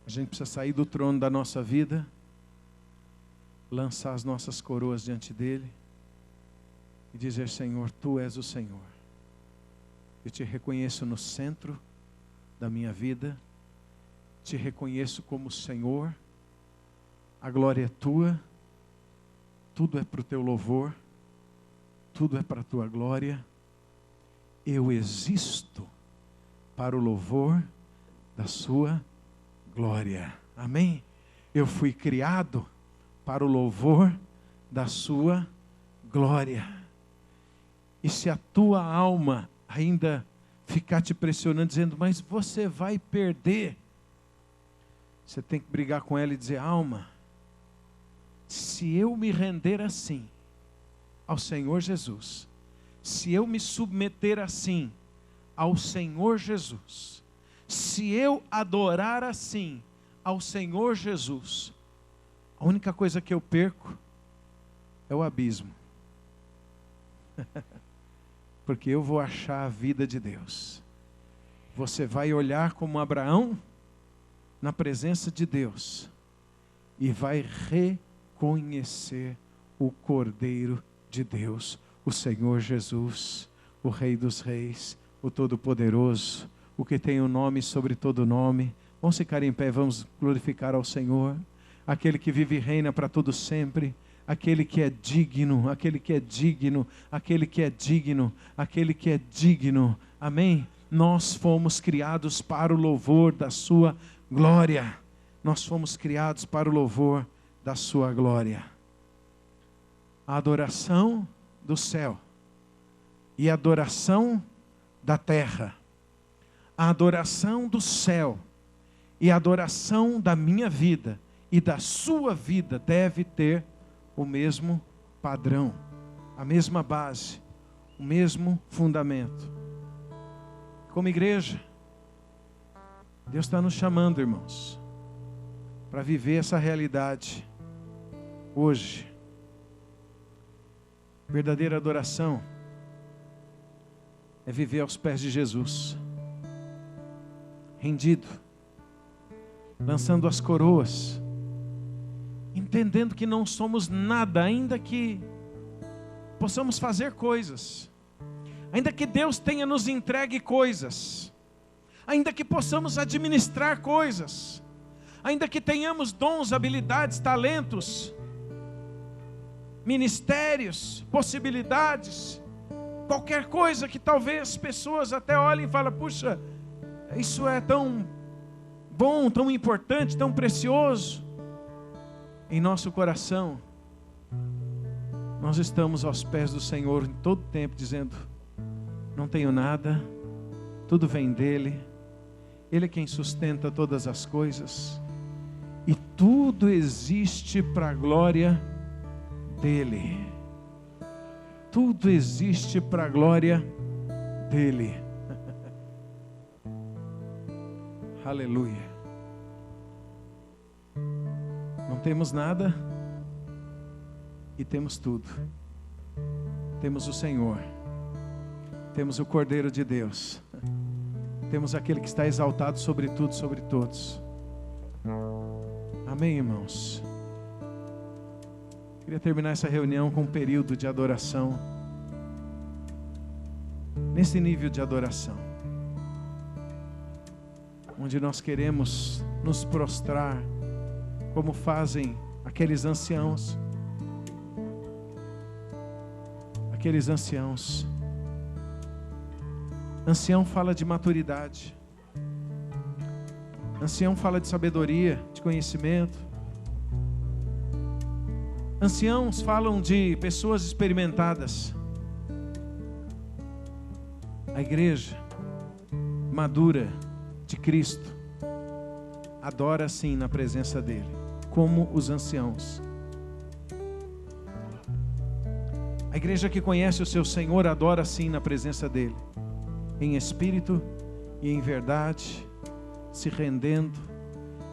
a gente precisa sair do trono da nossa vida, lançar as nossas coroas diante dele e dizer: Senhor, Tu és o Senhor. Eu te reconheço no centro da minha vida, te reconheço como Senhor. A glória é tua, tudo é para o teu louvor, tudo é para a tua glória. Eu existo para o louvor da sua glória. Amém? Eu fui criado para o louvor da sua glória. E se a tua alma ainda ficar te pressionando, dizendo: mas você vai perder, você tem que brigar com ela e dizer: alma, se eu me render assim ao Senhor Jesus, se eu me submeter assim ao Senhor Jesus, se eu adorar assim ao Senhor Jesus, a única coisa que eu perco é o abismo. Porque eu vou achar a vida de Deus. Você vai olhar como Abraão na presença de Deus e vai reconhecer o Cordeiro de Deus, o Senhor Jesus, o Rei dos Reis, o Todo-Poderoso, o que tem o nome sobre todo nome. Vamos ficar em pé, vamos glorificar ao Senhor, aquele que vive e reina para todo sempre, aquele que é digno, aquele que é digno, aquele que é digno, aquele que é digno. Amém? Nós fomos criados para o louvor da sua glória. Nós fomos criados para o louvor da sua glória. A adoração do céu e a adoração da terra. A adoração do céu e a adoração da minha vida e da sua vida deve ter o mesmo padrão, a mesma base, o mesmo fundamento. Como igreja, Deus está nos chamando, irmãos, para viver essa realidade hoje. Verdadeira adoração é viver aos pés de Jesus, rendido, lançando as coroas, entendendo que não somos nada, ainda que possamos fazer coisas, ainda que Deus tenha nos entregue coisas, ainda que possamos administrar coisas, ainda que tenhamos dons, habilidades, talentos, ministérios, possibilidades, qualquer coisa que talvez pessoas até olhem e falem: puxa, isso é tão bom, tão importante, tão precioso. Em nosso coração, nós estamos aos pés do Senhor em todo tempo, dizendo: não tenho nada, tudo vem dEle, Ele é quem sustenta todas as coisas, e tudo existe para a glória dEle. Tudo existe para a glória dEle. Aleluia. Não temos nada e temos tudo. Temos o Senhor, temos o Cordeiro de Deus, temos aquele que está exaltado sobre tudo, sobre todos. Amém, irmãos? Queria terminar essa reunião com um período de adoração, nesse nível de adoração, onde nós queremos nos prostrar, como fazem aqueles anciãos. Aqueles anciãos. Ancião fala de maturidade. Ancião fala de sabedoria, de conhecimento. Anciãos falam de pessoas experimentadas. A igreja madura de Cristo adora sim na presença dEle, como os anciãos. A igreja que conhece o seu Senhor adora sim na presença dEle, em espírito e em verdade, se rendendo,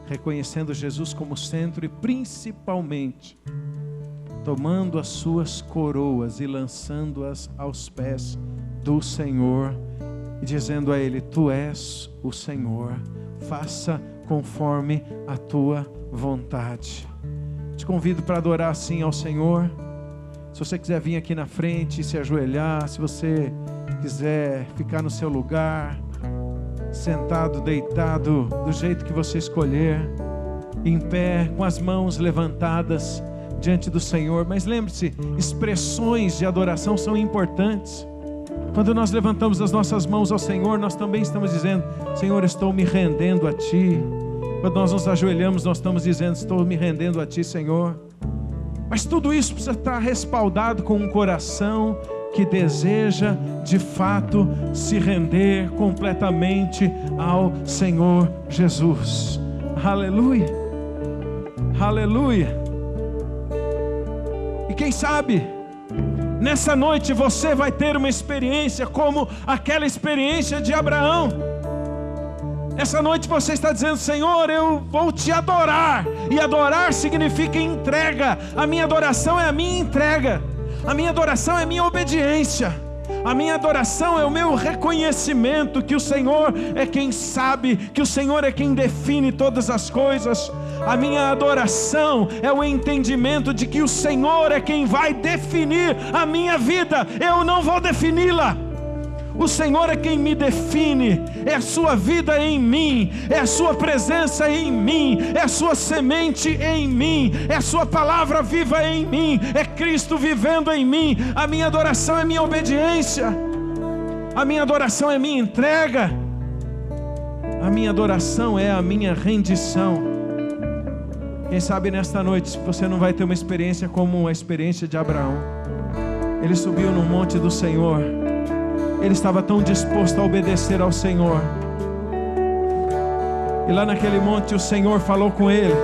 reconhecendo Jesus como centro e principalmente tomando as suas coroas e lançando-as aos pés do Senhor e dizendo a Ele: Tu és o Senhor, faça conforme a Tua vontade. Te convido para adorar assim ao Senhor. Se você quiser vir aqui na frente e se ajoelhar, se você quiser ficar no seu lugar, sentado, deitado, do jeito que você escolher, em pé, com as mãos levantadas diante do Senhor. Mas lembre-se, expressões de adoração são importantes. Quando nós levantamos as nossas mãos ao Senhor, nós também estamos dizendo: Senhor, estou me rendendo a Ti. Quando nós nos ajoelhamos, nós estamos dizendo: estou me rendendo a Ti, Senhor. Mas tudo isso precisa estar respaldado com um coração que deseja de fato se render completamente ao Senhor Jesus. Aleluia, aleluia. E quem sabe Nessa noite você vai ter uma experiência como aquela experiência de Abraão. Essa noite você está dizendo: Senhor, eu vou te adorar. E adorar significa entrega. A minha adoração é a minha entrega. A minha adoração é a minha obediência. A minha adoração é o meu reconhecimento que o Senhor é quem sabe, que o Senhor é quem define todas as coisas. A minha adoração é o entendimento de que o Senhor é quem vai definir a minha vida. Eu não vou defini-la. O Senhor é quem me define. É a sua vida em mim, é a sua presença em mim, é a sua semente em mim, é a sua palavra viva em mim, é Cristo vivendo em mim. A minha adoração é minha obediência. A minha adoração é minha entrega. A minha adoração é a minha rendição. Quem sabe nesta noite você não vai ter uma experiência como a experiência de Abraão. Ele subiu no monte do Senhor. Ele estava tão disposto a obedecer ao Senhor. E lá naquele monte o Senhor falou com ele.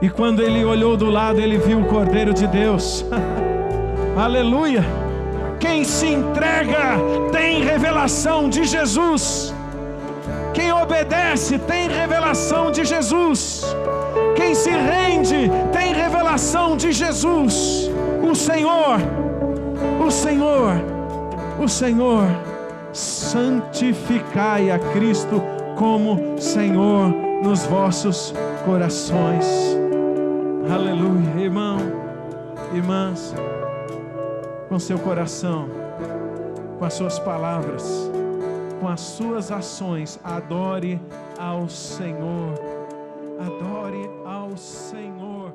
E quando ele olhou do lado, ele viu o Cordeiro de Deus. Aleluia! Quem se entrega tem revelação de Jesus. Quem obedece tem revelação de Jesus. Quem se rende tem revelação de Jesus. O Senhor, santificai a Cristo como Senhor nos vossos corações. Aleluia. Irmão, irmãs, com seu coração, com as suas palavras, com as suas ações, adore ao Senhor. Adore ao Senhor.